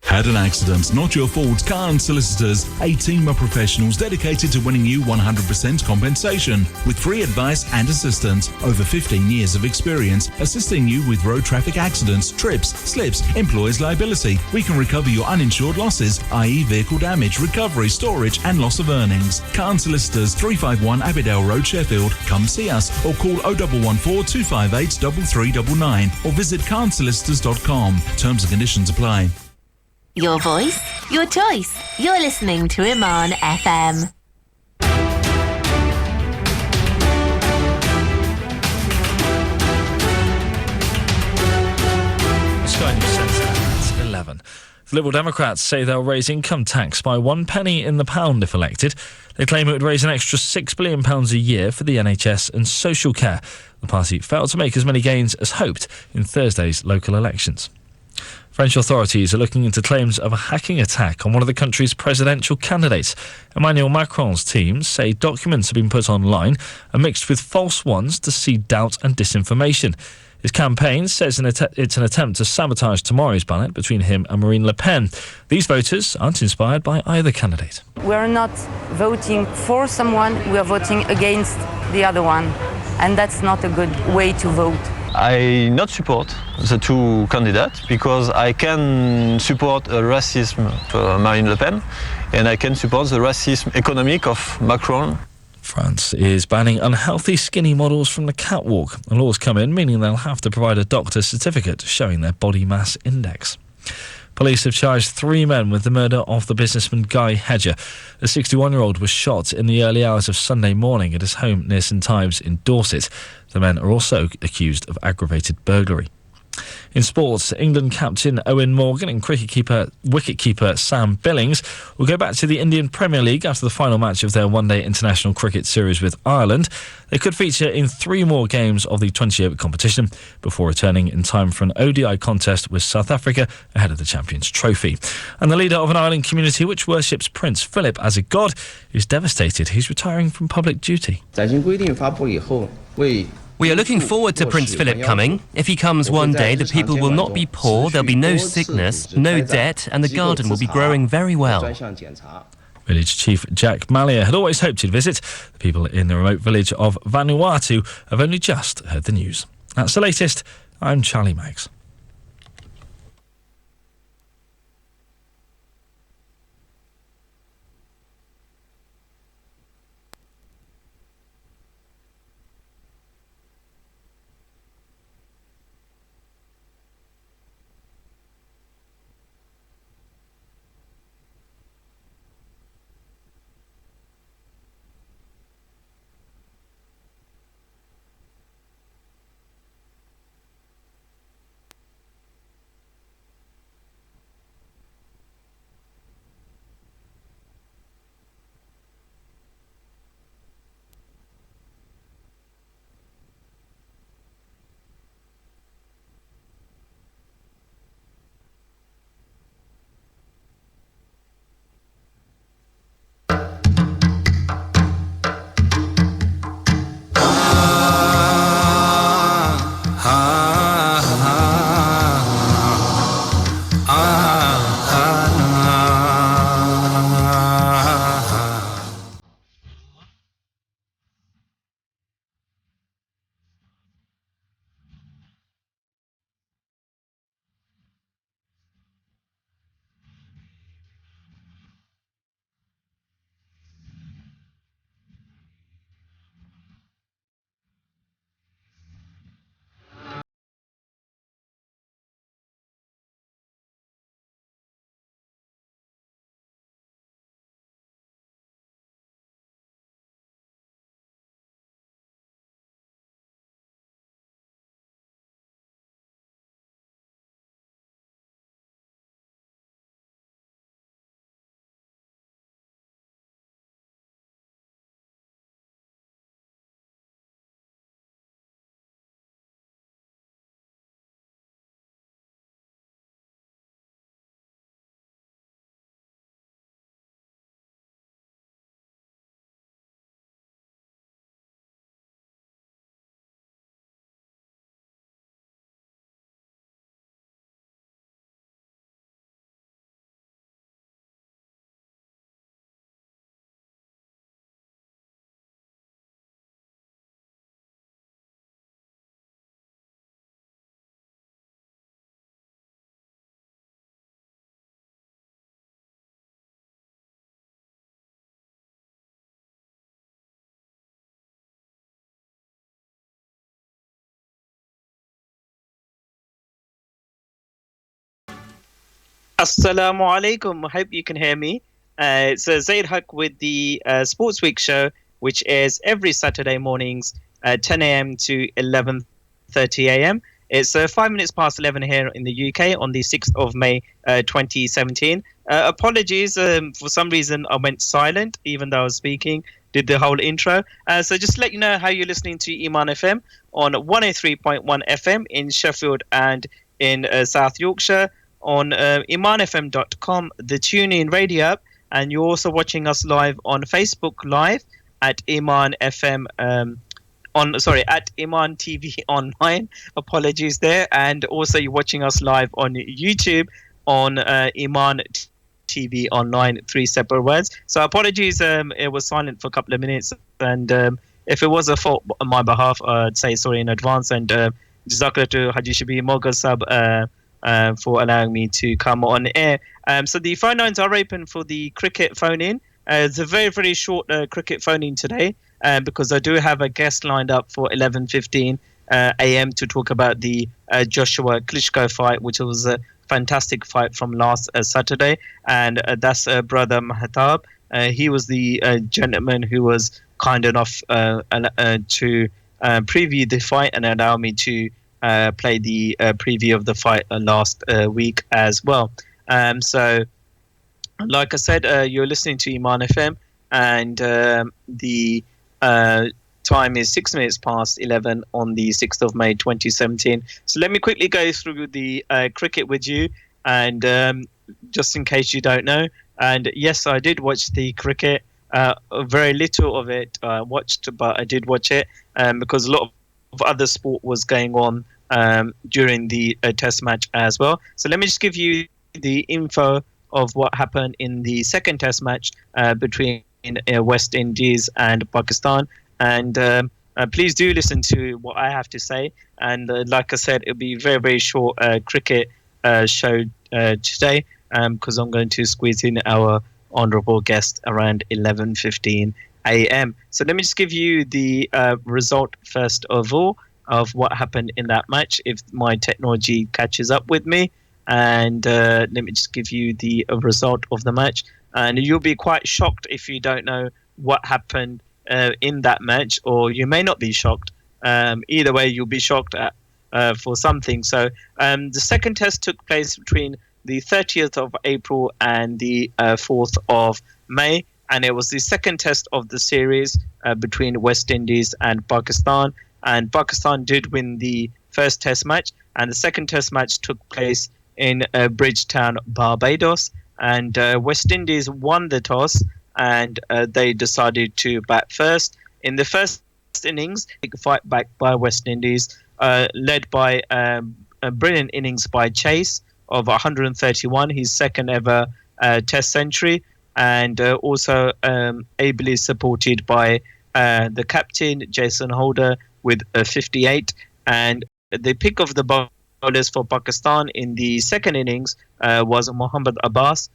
Had an accident? Not your fault. Khan Solicitors, a team of professionals dedicated to winning you 100% compensation with free advice and assistance. Over 15 years of experience assisting you with road traffic accidents, trips, slips, employer's liability. We can recover your uninsured losses, i.e. vehicle damage, recovery, storage and loss of earnings. Khan Solicitors, 351 Abbeydale Road, Sheffield. Come see us or call 0114 258 3399 or visit khansolicitors.com. Terms and conditions apply. Your voice, your choice. You're listening to Iman FM. Sky News says at 11. The Liberal Democrats say they'll raise income tax by 1 penny in the pound if elected. They claim it would raise an extra £6 billion a year for the NHS and social care. The party failed to make as many gains as hoped in Thursday's local elections. French authorities are looking into claims of a hacking attack on one of the country's presidential candidates. Emmanuel Macron's team say documents have been put online and mixed with false ones to seed doubt and disinformation. His campaign says it's an attempt to sabotage tomorrow's ballot between him and Marine Le Pen. These voters aren't inspired by either candidate. We're not voting for someone, we are voting against the other one. And that's not a good way to vote. I not support the two candidates because I can support racism for Marine Le Pen and I can support the racism economic of Macron. France is banning unhealthy skinny models from the catwalk. The laws come in meaning they'll have to provide a doctor's certificate showing their body mass index. Police have charged 3 men with the murder of the businessman Guy Hedger. The 61-year-old was shot in the early hours of Sunday morning at his home near St Ives in Dorset. The men are also accused of aggravated burglary. In sports, England captain Owen Morgan and wicket-keeper Sam Billings will go back to the Indian Premier League after the final match of their one-day international cricket series with Ireland. They could feature in 3 more games of the 20-over competition before returning in time for an ODI contest with South Africa ahead of the Champions Trophy. And the leader of an island community which worships Prince Philip as a god is devastated he's retiring from public duty. We are looking forward to Prince Philip coming. If he comes one day, the people will not be poor, there'll be no sickness, no debt, and the garden will be growing very well. Village Chief Jack Mallier had always hoped he'd visit. The people in the remote village of Vanuatu have only just heard the news. That's the latest. I'm Charlie Maggs. Assalamu alaikum. Hope you can hear me. It's Zaheer Haque with the Sports Week show, which airs every Saturday mornings, 10 a.m. to 11:30 a.m. It's 5 minutes past 11 here in the UK on the 6th of May 2017. Apologies, for some reason I went silent even though I was speaking, did the whole intro. So just to let you know how you're listening to Iman FM on 103.1 FM in Sheffield and in South Yorkshire, on imanfm.com, the TuneIn radio app, and you're also watching us live on Facebook Live at Iman FM at Iman TV Online. Apologies there. And also you're watching us live on YouTube on Iman TV Online, 3 separate words. So apologies, it was silent for a couple of minutes, and if it was a fault on my behalf, I'd say sorry in advance, and Jazakallah to Haji Shabi Moghal Sab for allowing me to come on air. So the phone lines are open for the cricket phone-in. It's a very, very short cricket phone-in today, because I do have a guest lined up for 11:15 a.m. to talk about the Joshua Klitschko fight, which was a fantastic fight from last Saturday, and that's brother Mahatab. He was the gentleman who was kind enough to preview the fight and allow me to play the preview of the fight last week as well. So, like I said, you're listening to Iman FM, and the time is 6 minutes past 11 on the 6th of May 2017. So let me quickly go through the cricket with you, and just in case you don't know. And yes, I did watch the cricket. Very little of it watched, but I did watch it because a lot of other sport was going on during the test match as well. So let me just give you the info of what happened in the second test match between West Indies and Pakistan. And please do listen to what I have to say. And like I said, it'll be very, very short cricket show today, because I'm going to squeeze in our honourable guest around 11:15 a.m. So let me just give you the result first of all of what happened in that match, if my technology catches up with me. And let me just give you the result of the match. And you'll be quite shocked if you don't know what happened in that match, or you may not be shocked. Either way, you'll be shocked at, for something. So the second test took place between the 30th of April and the 4th of May. And it was the second test of the series between West Indies and Pakistan. And Pakistan did win the first test match. And the second test match took place in Bridgetown, Barbados. And West Indies won the toss, and they decided to bat first. In the first innings, a fight back by West Indies, led by a brilliant innings by Chase of 131, his second ever test century, and also ably supported by the captain, Jason Holder, with 58. And the pick of the bowlers for Pakistan in the second innings was Mohammad Abbas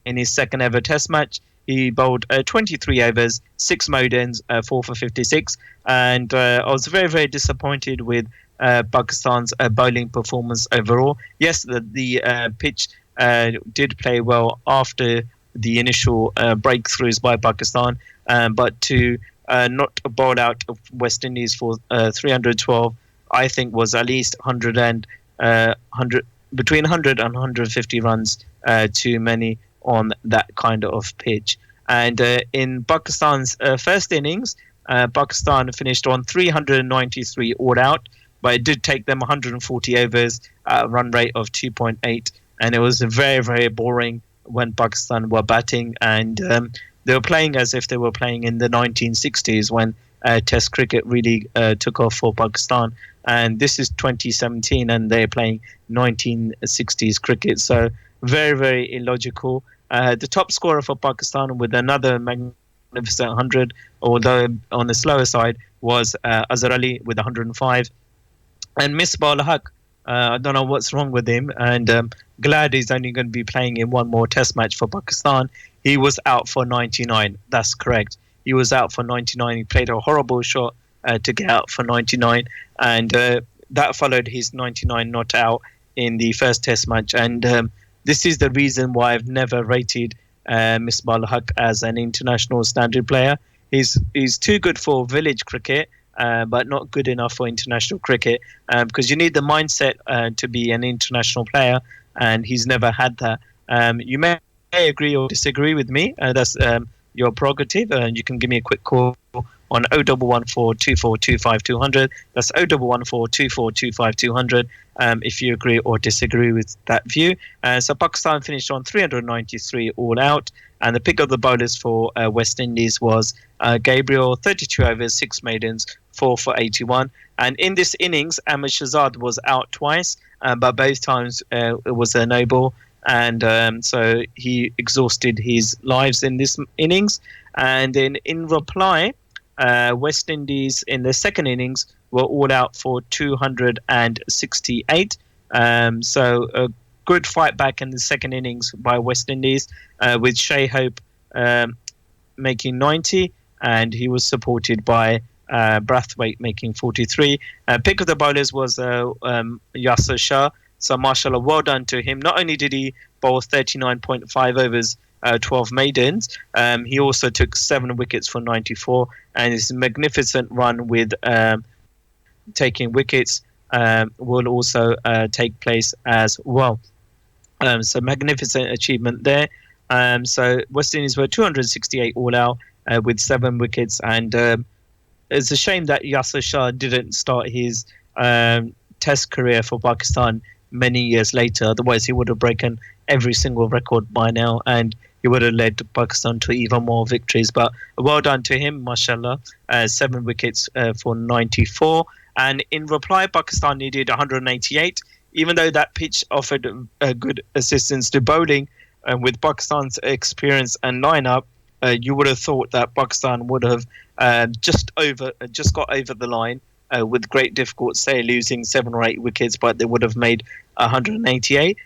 in his second ever test match. He bowled 23 overs, 6 maidens, 4 for 56. And I was very, very disappointed with Pakistan's bowling performance overall. Yes, the pitch did play well after the initial breakthroughs by Pakistan, but to not bowl out of West Indies for 312, I think was at least 100 between 100 and 150 runs too many on that kind of pitch. And in Pakistan's first innings, Pakistan finished on 393 all out, but it did take them 140 overs at a run rate of 2.8, and it was very, very boring when Pakistan were batting, and they were playing as if they were playing in the 1960s when Test cricket really took off for Pakistan. And this is 2017, and they're playing 1960s cricket. So very, very illogical. The top scorer for Pakistan with another magnificent 100, although on the slower side, was Azhar Ali with 105. And Misbah al-Haq, I don't know what's wrong with him, and glad he's only going to be playing in one more test match for Pakistan. He was out for 99. That's correct. He was out for 99. He played a horrible shot to get out for 99, and that followed his 99 not out in the first test match. And this is the reason why I've never rated Misbah Haque as an international standard player. He's too good for village cricket, but not good enough for international cricket, because you need the mindset to be an international player, and he's never had that. You may agree or disagree with me. That's your prerogative, and you can give me a quick call on 01142425200. That's 01142425200. If you agree or disagree with that view. So Pakistan finished on 393 all out, and the pick of the bowlers for West Indies was Gabriel, 32 overs, 6 maidens, 4 for 81. And in this innings, Ahmed Shahzad was out twice, but both times it was a no ball, and so he exhausted his lives in this innings. And then in reply, West Indies in the second innings were all out for 268. So a good fight back in the second innings by West Indies, with Shai Hope making 90, and he was supported by Brathwaite making 43. Pick of the bowlers was Yasir Shah. So mashallah, well done to him. Not only did he bowl 39.5 overs, 12 maidens, he also took 7 wickets for 94, and his magnificent run with taking wickets will also take place as well. So magnificent achievement there. So West Indies were 268 all out with 7 wickets, and it's a shame that Yasir Shah didn't start his Test career for Pakistan many years later. Otherwise, he would have broken every single record by now, and he would have led Pakistan to even more victories. But well done to him, mashallah. 7 wickets for 94. And in reply, Pakistan needed 188. Even though that pitch offered good assistance to bowling, with Pakistan's experience and lineup, you would have thought that Pakistan would have just got over the line with great difficulty, say losing 7 or 8 wickets, but they would have made 188.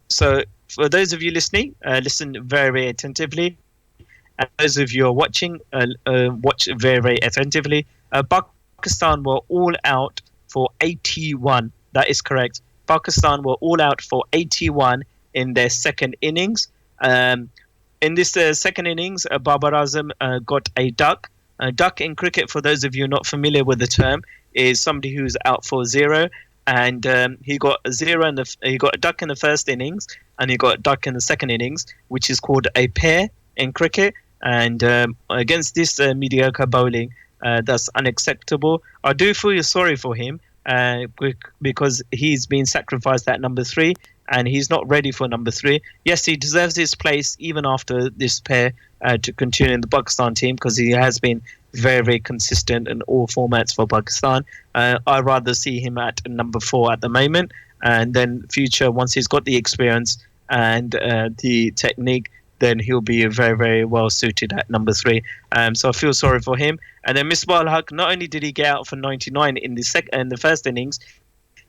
So for those of you listening, listen very, very attentively. And those of you who are watching, watch very, very attentively. Pakistan were all out for 81. That is correct. Pakistan were all out for 81 in their second innings. In this second innings, Babar Azam got a duck. A duck in cricket, for those of you not familiar with the term, is somebody who's out for 0. And he got a 0 he got a duck in the first innings, and he got a duck in the second innings, which is called a pair in cricket. And against this mediocre bowling, that's unacceptable. I do feel sorry for him because he's been sacrificed at number 3, and he's not ready for number 3. Yes, he deserves his place even after this pair to continue in the Pakistan team, because he has been very, very consistent in all formats for Pakistan. I'd rather see him at number 4 at the moment, and then future, once he's got the experience and the technique, then he'll be very, very well suited at number 3. So I feel sorry for him. And then Misbah Haque, not only did he get out for 99 in the first innings,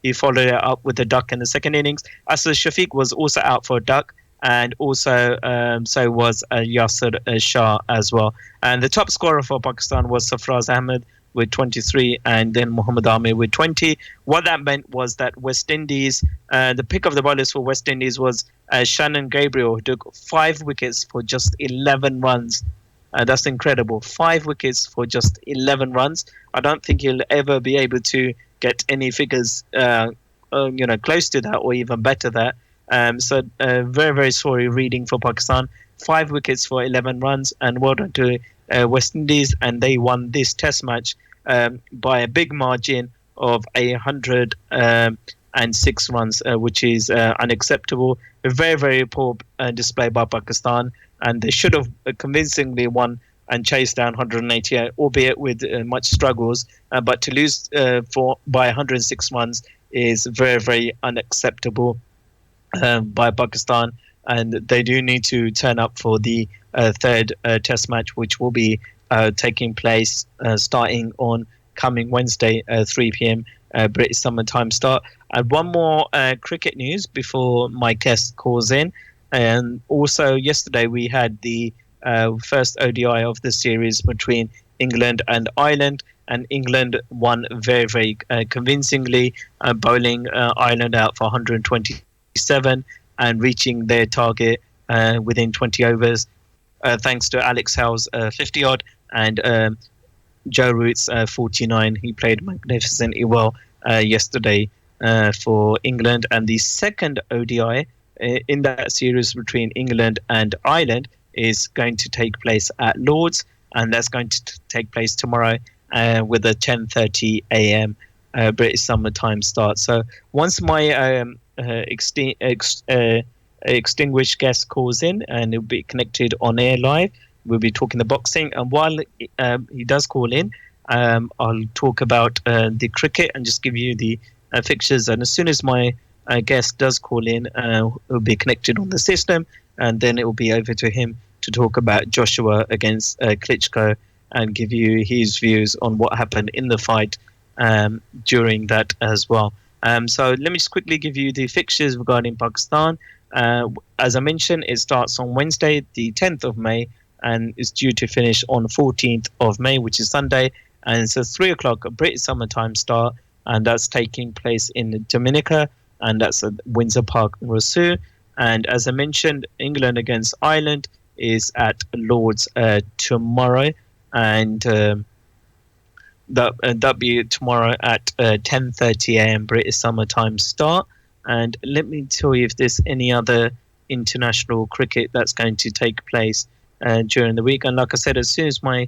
he followed it up with a duck in the second innings. Asad Shafiq was also out for a duck, and also so was Yasir Shah as well. And the top scorer for Pakistan was Sarfraz Ahmed with 23, and then Muhammad Amir with 20. What that meant was that West Indies, the pick of the bowlers for West Indies was Shannon Gabriel, who took 5 wickets for just 11 runs. That's incredible. 5 wickets for just 11 runs. I don't think he'll ever be able to get any figures close to that, or even better that. So very, very sorry reading for Pakistan. 5 wickets for 11 runs, and well done to West Indies, and they won this test match by a big margin of 106 runs, which is unacceptable. A very, very poor display by Pakistan, and they should have convincingly won and chased down 188, albeit with much struggles. But to lose by 106 runs is very, very unacceptable by Pakistan, and they do need to turn up for the third test match, which will be taking place starting on coming Wednesday, 3 p.m. British Summer Time start. And one more cricket news before my guest calls in. And also yesterday we had the first ODI of the series between England and Ireland, and England won very, very convincingly, bowling Ireland out for 127. and reaching their target within 20 overs, thanks to Alex Howell's 50 odd and Joe Root's 49. He played magnificently well yesterday for England. And the second ODI in that series between England and Ireland is going to take place at Lord's, and that's going to take place tomorrow with a 10:30 a.m. British summertime start. So once my extinguished guest calls in, and it'll be connected on air live, we'll be talking the boxing. And while he does call in, I'll talk about the cricket and just give you the fixtures. And as soon as my guest does call in, it'll be connected on the system, and then it will be over to him to talk about Joshua against Klitschko and give you his views on what happened in the fight during that as well. So let me just quickly give you the fixtures regarding Pakistan. As I mentioned, it starts on Wednesday, the 10th of May, and is due to finish on 14th of May, which is Sunday. And it's a 3 o'clock British summertime start, and that's taking place in Dominica, and that's at Windsor Park, Roseau. And as I mentioned, England against Ireland is at Lord's tomorrow, and that'll be tomorrow at 10:30 a.m. British summertime start. And let me tell you if there's any other international cricket that's going to take place during the week. And like I said, as soon as my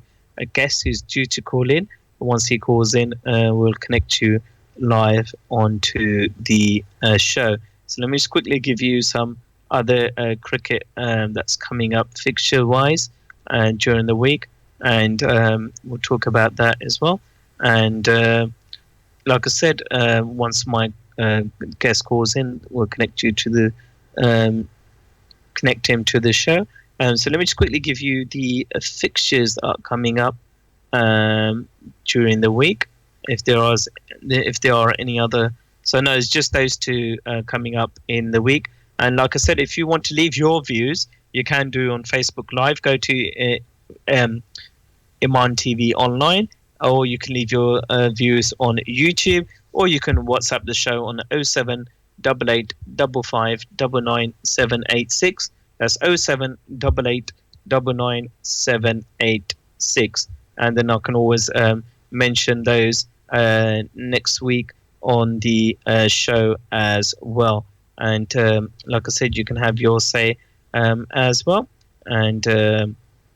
guest who's due to call in, once he calls in, we'll connect you live onto the show. So let me just quickly give you some other cricket that's coming up fixture-wise during the week, and we'll talk about that as well. And like I said, once my guest calls in, we'll connect you to the connect him to the show. So let me just quickly give you the fixtures that are coming up during the week, if there are any other. So no, it's just those two coming up in the week. And like I said, if you want to leave your views, you can do on Facebook Live. Go to Iman TV Online, or you can leave your views on YouTube, or you can WhatsApp the show on 0788 55 99786. That's 0788 99786. And then I can always mention those next week on the show as well. And like I said, you can have your say as well. And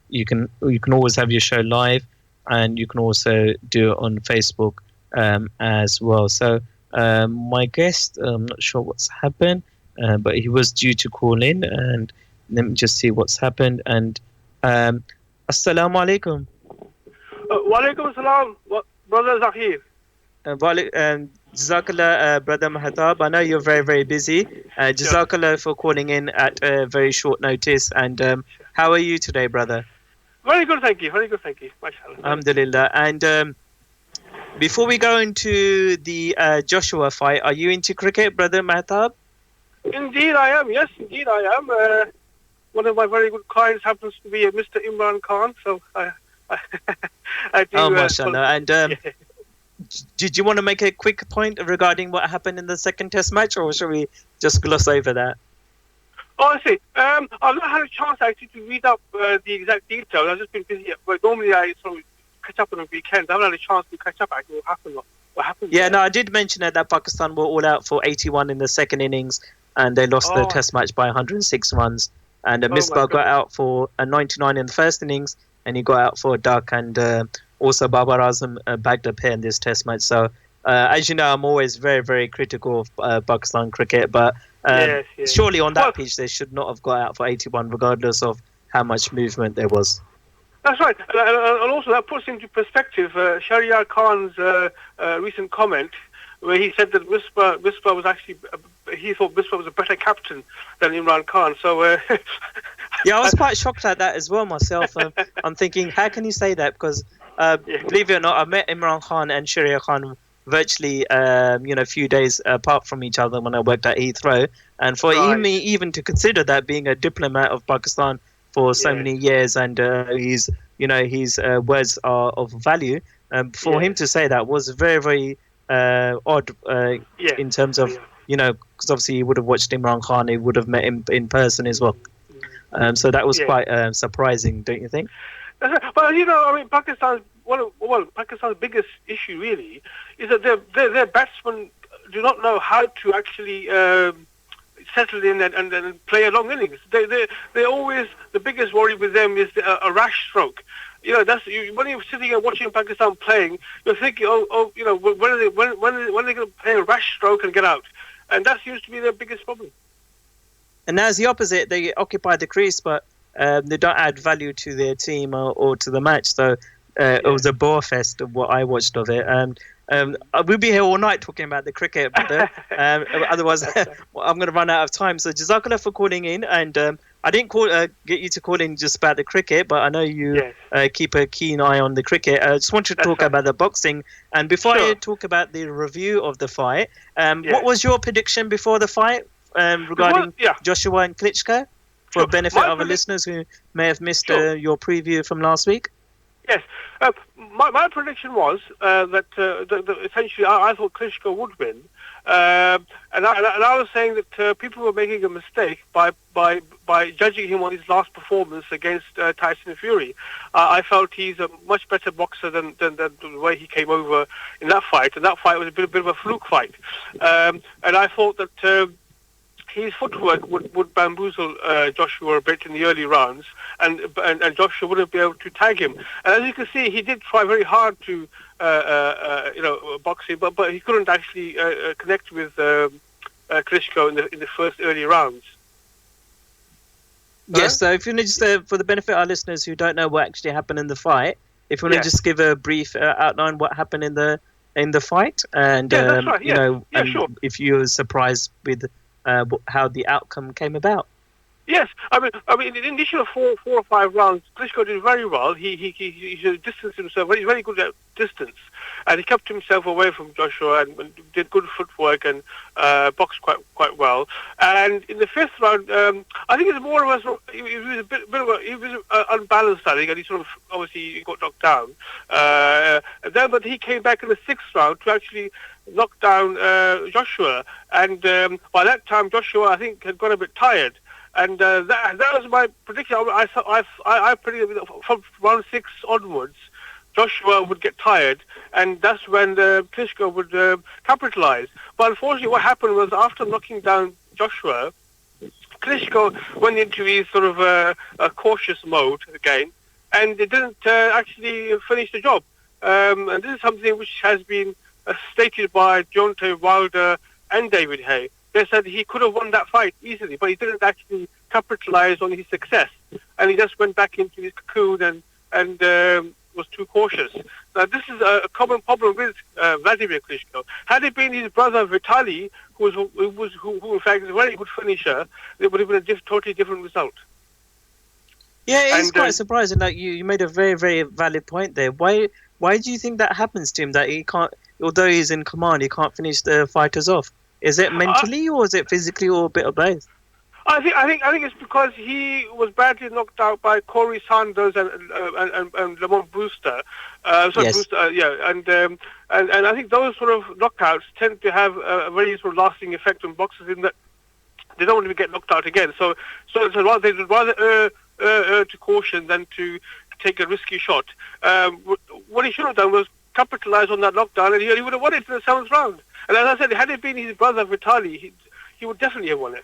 you can always have your show live, and you can also do it on Facebook as well. So my guest, I'm not sure what's happened, but he was due to call in, and let me just see what's happened. And Assalamu alaikum. Wa alaikum assalam, brother Zaheer. Jazakallah, brother Mahatab. I know you're very, very busy. Jazakallah for calling in at very short notice. And how are you today, brother? Very good, thank you. Very good, thank you. Mashallah. Alhamdulillah. And before we go into the Joshua fight, are you into cricket, brother Mahatab? Indeed I am, yes, indeed I am. One of my very good clients happens to be Mr. Imran Khan, so I do... Oh, mashallah. And did you want to make a quick point regarding what happened in the second test match, or should we just gloss over that? Oh, I see. I've not had a chance actually to read up the exact details. I've just been busy, but normally I sort of catch up on the weekends. I haven't had a chance to catch up actually what happened. Yeah, no, I did mention that Pakistan were all out for 81 in the second innings, and they lost the test match by 106 runs. And Misbah got out for a 99 in the first innings, and he got out for a duck, and also Babar Azam bagged a pair in this test match. So as you know, I'm always very, very critical of Pakistan cricket, but yes. Surely on that pitch they should not have got out for 81, regardless of how much movement there was. That's right, and also that puts into perspective Shahryar Khan's recent comment, where he said that Misbah was actually, he thought Misbah was a better captain than Imran Khan. So yeah, I was quite shocked at that as well myself. I'm thinking, how can you say that? Because believe it or not, I met Imran Khan and Shahryar Khan virtually, a few days apart from each other when I worked at Heathrow. And for him even to consider that, being a diplomat of Pakistan for so many years, and his words are of value. For him to say that was very, very odd in terms of because obviously he would have watched Imran Khan, he would have met him in person as well. So that was quite surprising, don't you think? But Pakistan's Pakistan's biggest issue really is that their batsmen do not know how to actually settle in and play a long innings. They always, the biggest worry with them is a rash stroke. When you're sitting and watching Pakistan playing, you're thinking, when are they going to play a rash stroke and get out? And that seems to be their biggest problem. And now it's the opposite. They occupy the crease, but they don't add value to their team or to the match. So it was a bore fest of what I watched of it. We'll be here all night talking about the cricket, but otherwise I'm going to run out of time. So Jazakallah for calling in, and I didn't get you to call in just about the cricket, but I know you keep a keen eye on the cricket. I just want to talk about the boxing, and before I talk about the review of the fight, what was your prediction before the fight regarding Joshua and Klitschko, for the benefit of our listeners who may have missed your preview from last week? Yes. My prediction was that essentially I thought Klitschko would win. And I was saying that people were making a mistake by judging him on his last performance against Tyson Fury. I felt he's a much better boxer than the way he came over in that fight. And that fight was a bit of a fluke fight. And I thought that his footwork would bamboozle Joshua a bit in the early rounds, and Joshua wouldn't be able to tag him. And as you can see, he did try very hard to box him, but he couldn't actually connect with Klitschko in the first early rounds. Yes, so if you want to just, for the benefit of our listeners who don't know what actually happened in the fight, if you want to just give a brief outline what happened in the fight, and that's right. Sure. If you were surprised with how the outcome came about. Yes, I mean, in the initial four or five rounds, Klitschko did very well. He distanced himself. He's very good at distance, and he kept himself away from Joshua and did good footwork and boxed quite well. And in the fifth round, I think it's more of a he was a bit of he was unbalanced, I think, and he sort of obviously got knocked down. But he came back in the sixth round to actually knock down Joshua, and by that time Joshua, I think, had got a bit tired. And that was my prediction. I predicted from round 6 onwards, Joshua would get tired, and that's when Klitschko would capitalize. But unfortunately, what happened was after knocking down Joshua, Klitschko went into his sort of a cautious mode again, and it didn't actually finish the job. And this is something which has been stated by Deontay Wilder and David Haye. They said he could have won that fight easily, but he didn't actually capitalize on his success, and he just went back into his cocoon and was too cautious. Now, this is a common problem with Vladimir Klitschko. Had it been his brother Vitaly, who in fact is a very good finisher, it would have been a totally different result. Yeah, it's quite surprising that you made a very, very valid point there. Why do you think that happens to him, that he can't, although he's in command, he can't finish the fighters off? Is it mentally or is it physically or a bit of both? I think it's because he was badly knocked out by Corey Sanders and Lamont Brewster. Brewster, and I think those sort of knockouts tend to have a very sort of lasting effect on boxers in that they don't want to get knocked out again. So they'd rather err to caution than to take a risky shot. What he should have done was capitalize on that knockdown, and he would have won it in the 7th round. And as I said, had it been his brother Vitaly, he would definitely have won it.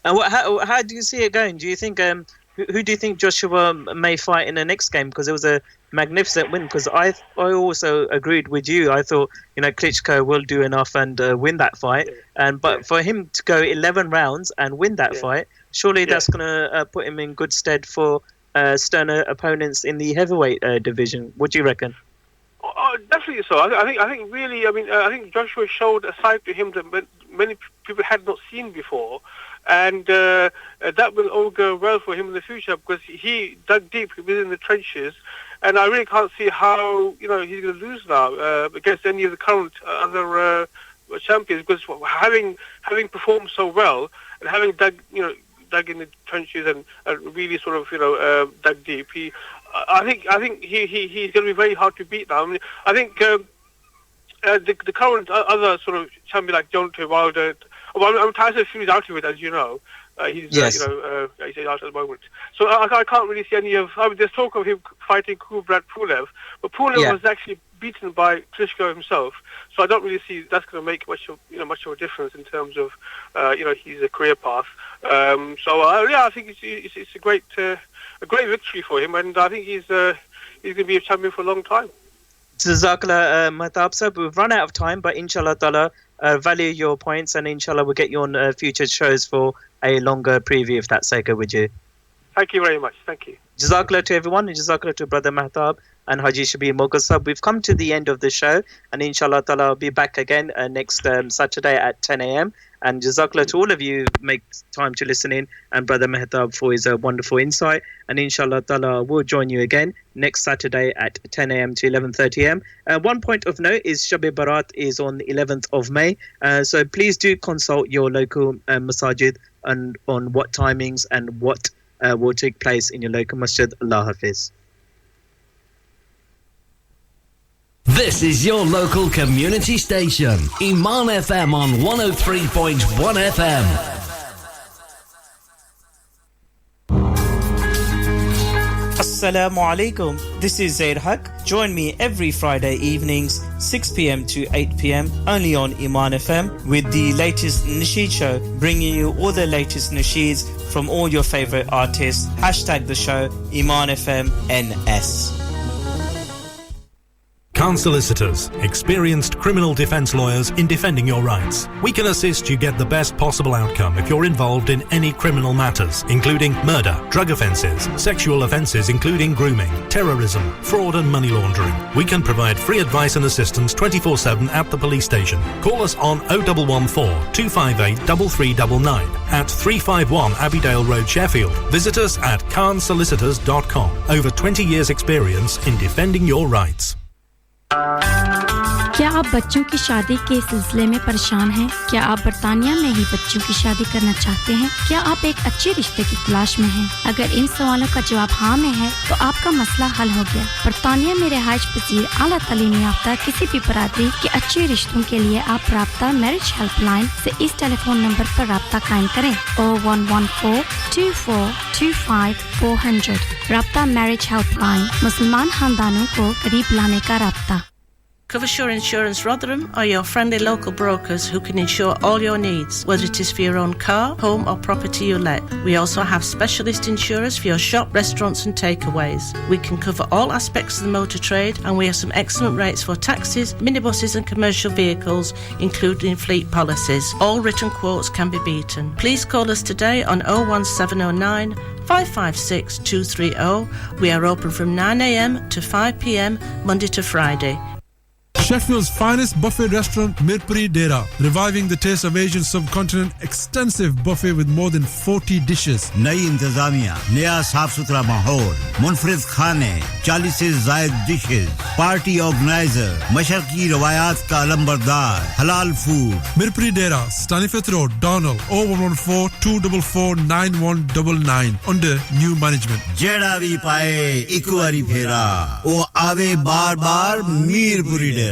And how do you see it going? Do you think who do you think Joshua may fight in the next game? Because it was a magnificent win. Because I also agreed with you. I thought Klitschko will do enough and win that fight. But for him to go 11 rounds and win that fight, surely that's going to put him in good stead for sterner opponents in the heavyweight division. What do you reckon? Definitely so. I think really. I think Joshua showed a side to him that many people had not seen before, and that will all go well for him in the future because he dug deep within the trenches, and I really can't see how he's going to lose now against any of the current other champions, because having performed so well and having dug in the trenches and really sort of dug deep, I think he's going to be very hard to beat now. I think the current other sort of champion like Deontay Wilder. Well, Tyson Fury's out of it, as you know. He's yes. He's out at the moment. So I can't really see any of. I mean, there's talk of him fighting Kubrat Pulev, but Pulev was actually beaten by Klitschko himself. So I don't really see that's going to make much of a difference in terms of his career path. I think it's a great victory for him, and I think he's going to be a champion for a long time. Jazakallah Mahtab sir, we've run out of time, but inshallah ta'ala value your points, and inshallah we'll get you on future shows for a longer preview if that's okay with you. Thank you very much. Thank you. Jazakallah to everyone, and Jazakallah to Brother Mahtab and Haji Shabir Mughal sahab. We've come to the end of the show, and inshallah ta'ala I'll be back again next Saturday at 10 a.m. And Jazakallah to all of you make time to listen in, and Brother Mahtab for his wonderful insight. And inshallah ta'ala we'll join you again next Saturday at 10 a.m. to 11:30 a.m. One point of note is Shab-e Barat is on the 11th of May. So please do consult your local masajid on what timings and what will take place in your local masjid. Allah Hafiz. This is your local community station, Iman FM on 103.1 FM. Assalamu alaikum. This is Zaheer Haque. Join me every Friday evenings, 6 p.m. to 8 p.m. only on Iman FM with the latest Nasheed show, bringing you all the latest Nasheeds from all your favorite artists. Hashtag the show, Iman FM NS. Khan Solicitors, experienced criminal defence lawyers in defending your rights. We can assist you get the best possible outcome if you're involved in any criminal matters, including murder, drug offences, sexual offences including grooming, terrorism, fraud and money laundering. We can provide free advice and assistance 24/7 at the police station. Call us on 0114 258 3399 at 351 Abbeydale Road, Sheffield. Visit us at khansolicitors.com. Over 20 years experience in defending your rights. क्या आप बच्चों की शादी के सिलसिले में परेशान हैं? क्या आप बर्तानिया में ही बच्चों की शादी करना चाहते हैं? क्या आप एक अच्छे रिश्ते की तलाश में हैं? अगर इन सवालों का जवाब हाँ में है, तो आपका मसला हल हो गया। बर्तानिया में रिहाइश पजीर आला तालीम याफ्ता किसी भी बरादरी के अच्छे रिश्तों के लिए आप राब्ता मैरिज हेल्पलाइन से इस टेलीफोन नंबर पर राब्ता कायम करें 0114 2425 400। राब्ता मैरिज हेल्पलाइन मुसलमान खानदानों को करीब लाने का राब्ता। Coversure Insurance Rotherham are your friendly local brokers who can insure all your needs, whether it is for your own car, home or property you let. We also have specialist insurers for your shop, restaurants and takeaways. We can cover all aspects of the motor trade, and we have some excellent rates for taxis, minibuses and commercial vehicles, including fleet policies. All written quotes can be beaten. Please call us today on 01709 556 230. We are open from 9 a.m. to 5 p.m. Monday to Friday. Sheffield's finest buffet restaurant, Mirpuri Dera, reviving the taste of Asian subcontinent. Extensive buffet with more than 40 dishes. नई इंतजामिया, नया साफ सुथरा माहौल, मुनफरिद खाने, 40 से ज़ायद dishes, party organiser, मशरकी रवायात का अलंबरदार, हलाल food. Mirpuri Dera, Stanifeth Road, Darnell, 0114 244 9199 under new management. जेड़ा भी पाए इकवारी फेरा, वो आवे बार-बार मीरपुरी डेरा.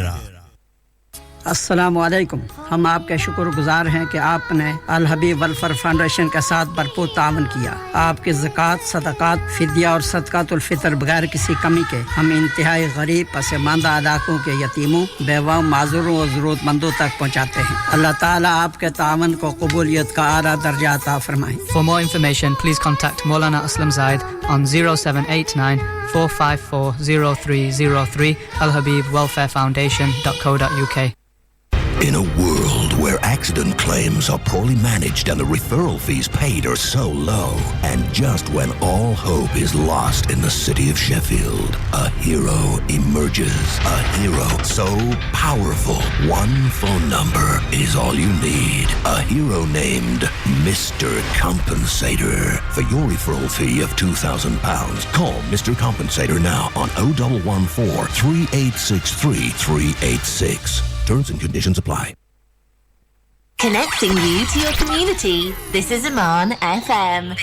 अस्सलामु अलैकुम हम आपके शुक्रगुजार हैं कि आपने अल हबीब वेलफेयर फाउंडेशन के साथ भरपूर तावन किया आपके ज़कात सदक़ात फिदिया और सदक़ातुल फितर बगैर किसी कमी के हम इंतहाई गरीब पसमानदा इलाकों के यतीमों बेवाओं माज़ूरों और ज़रूरतमंदों तक पहुंचाते हैं अल्लाह ताला आपके तावन को कबूलियत का आला दर्जा अता फरमाए For more information please contact Maulana Aslam Zaid on 0789 454 0303 alhabibwelfarefoundation.co.uk In a world where accident claims are poorly managed and the referral fees paid are so low, and just when all hope is lost in the city of Sheffield, a hero emerges. A hero so powerful, one phone number is all you need. A hero named Mr. Compensator. For your referral fee of £2,000, call Mr. Compensator now on 0114 3863 386. Terms and conditions apply. Connecting you to your community. This is Iman FM.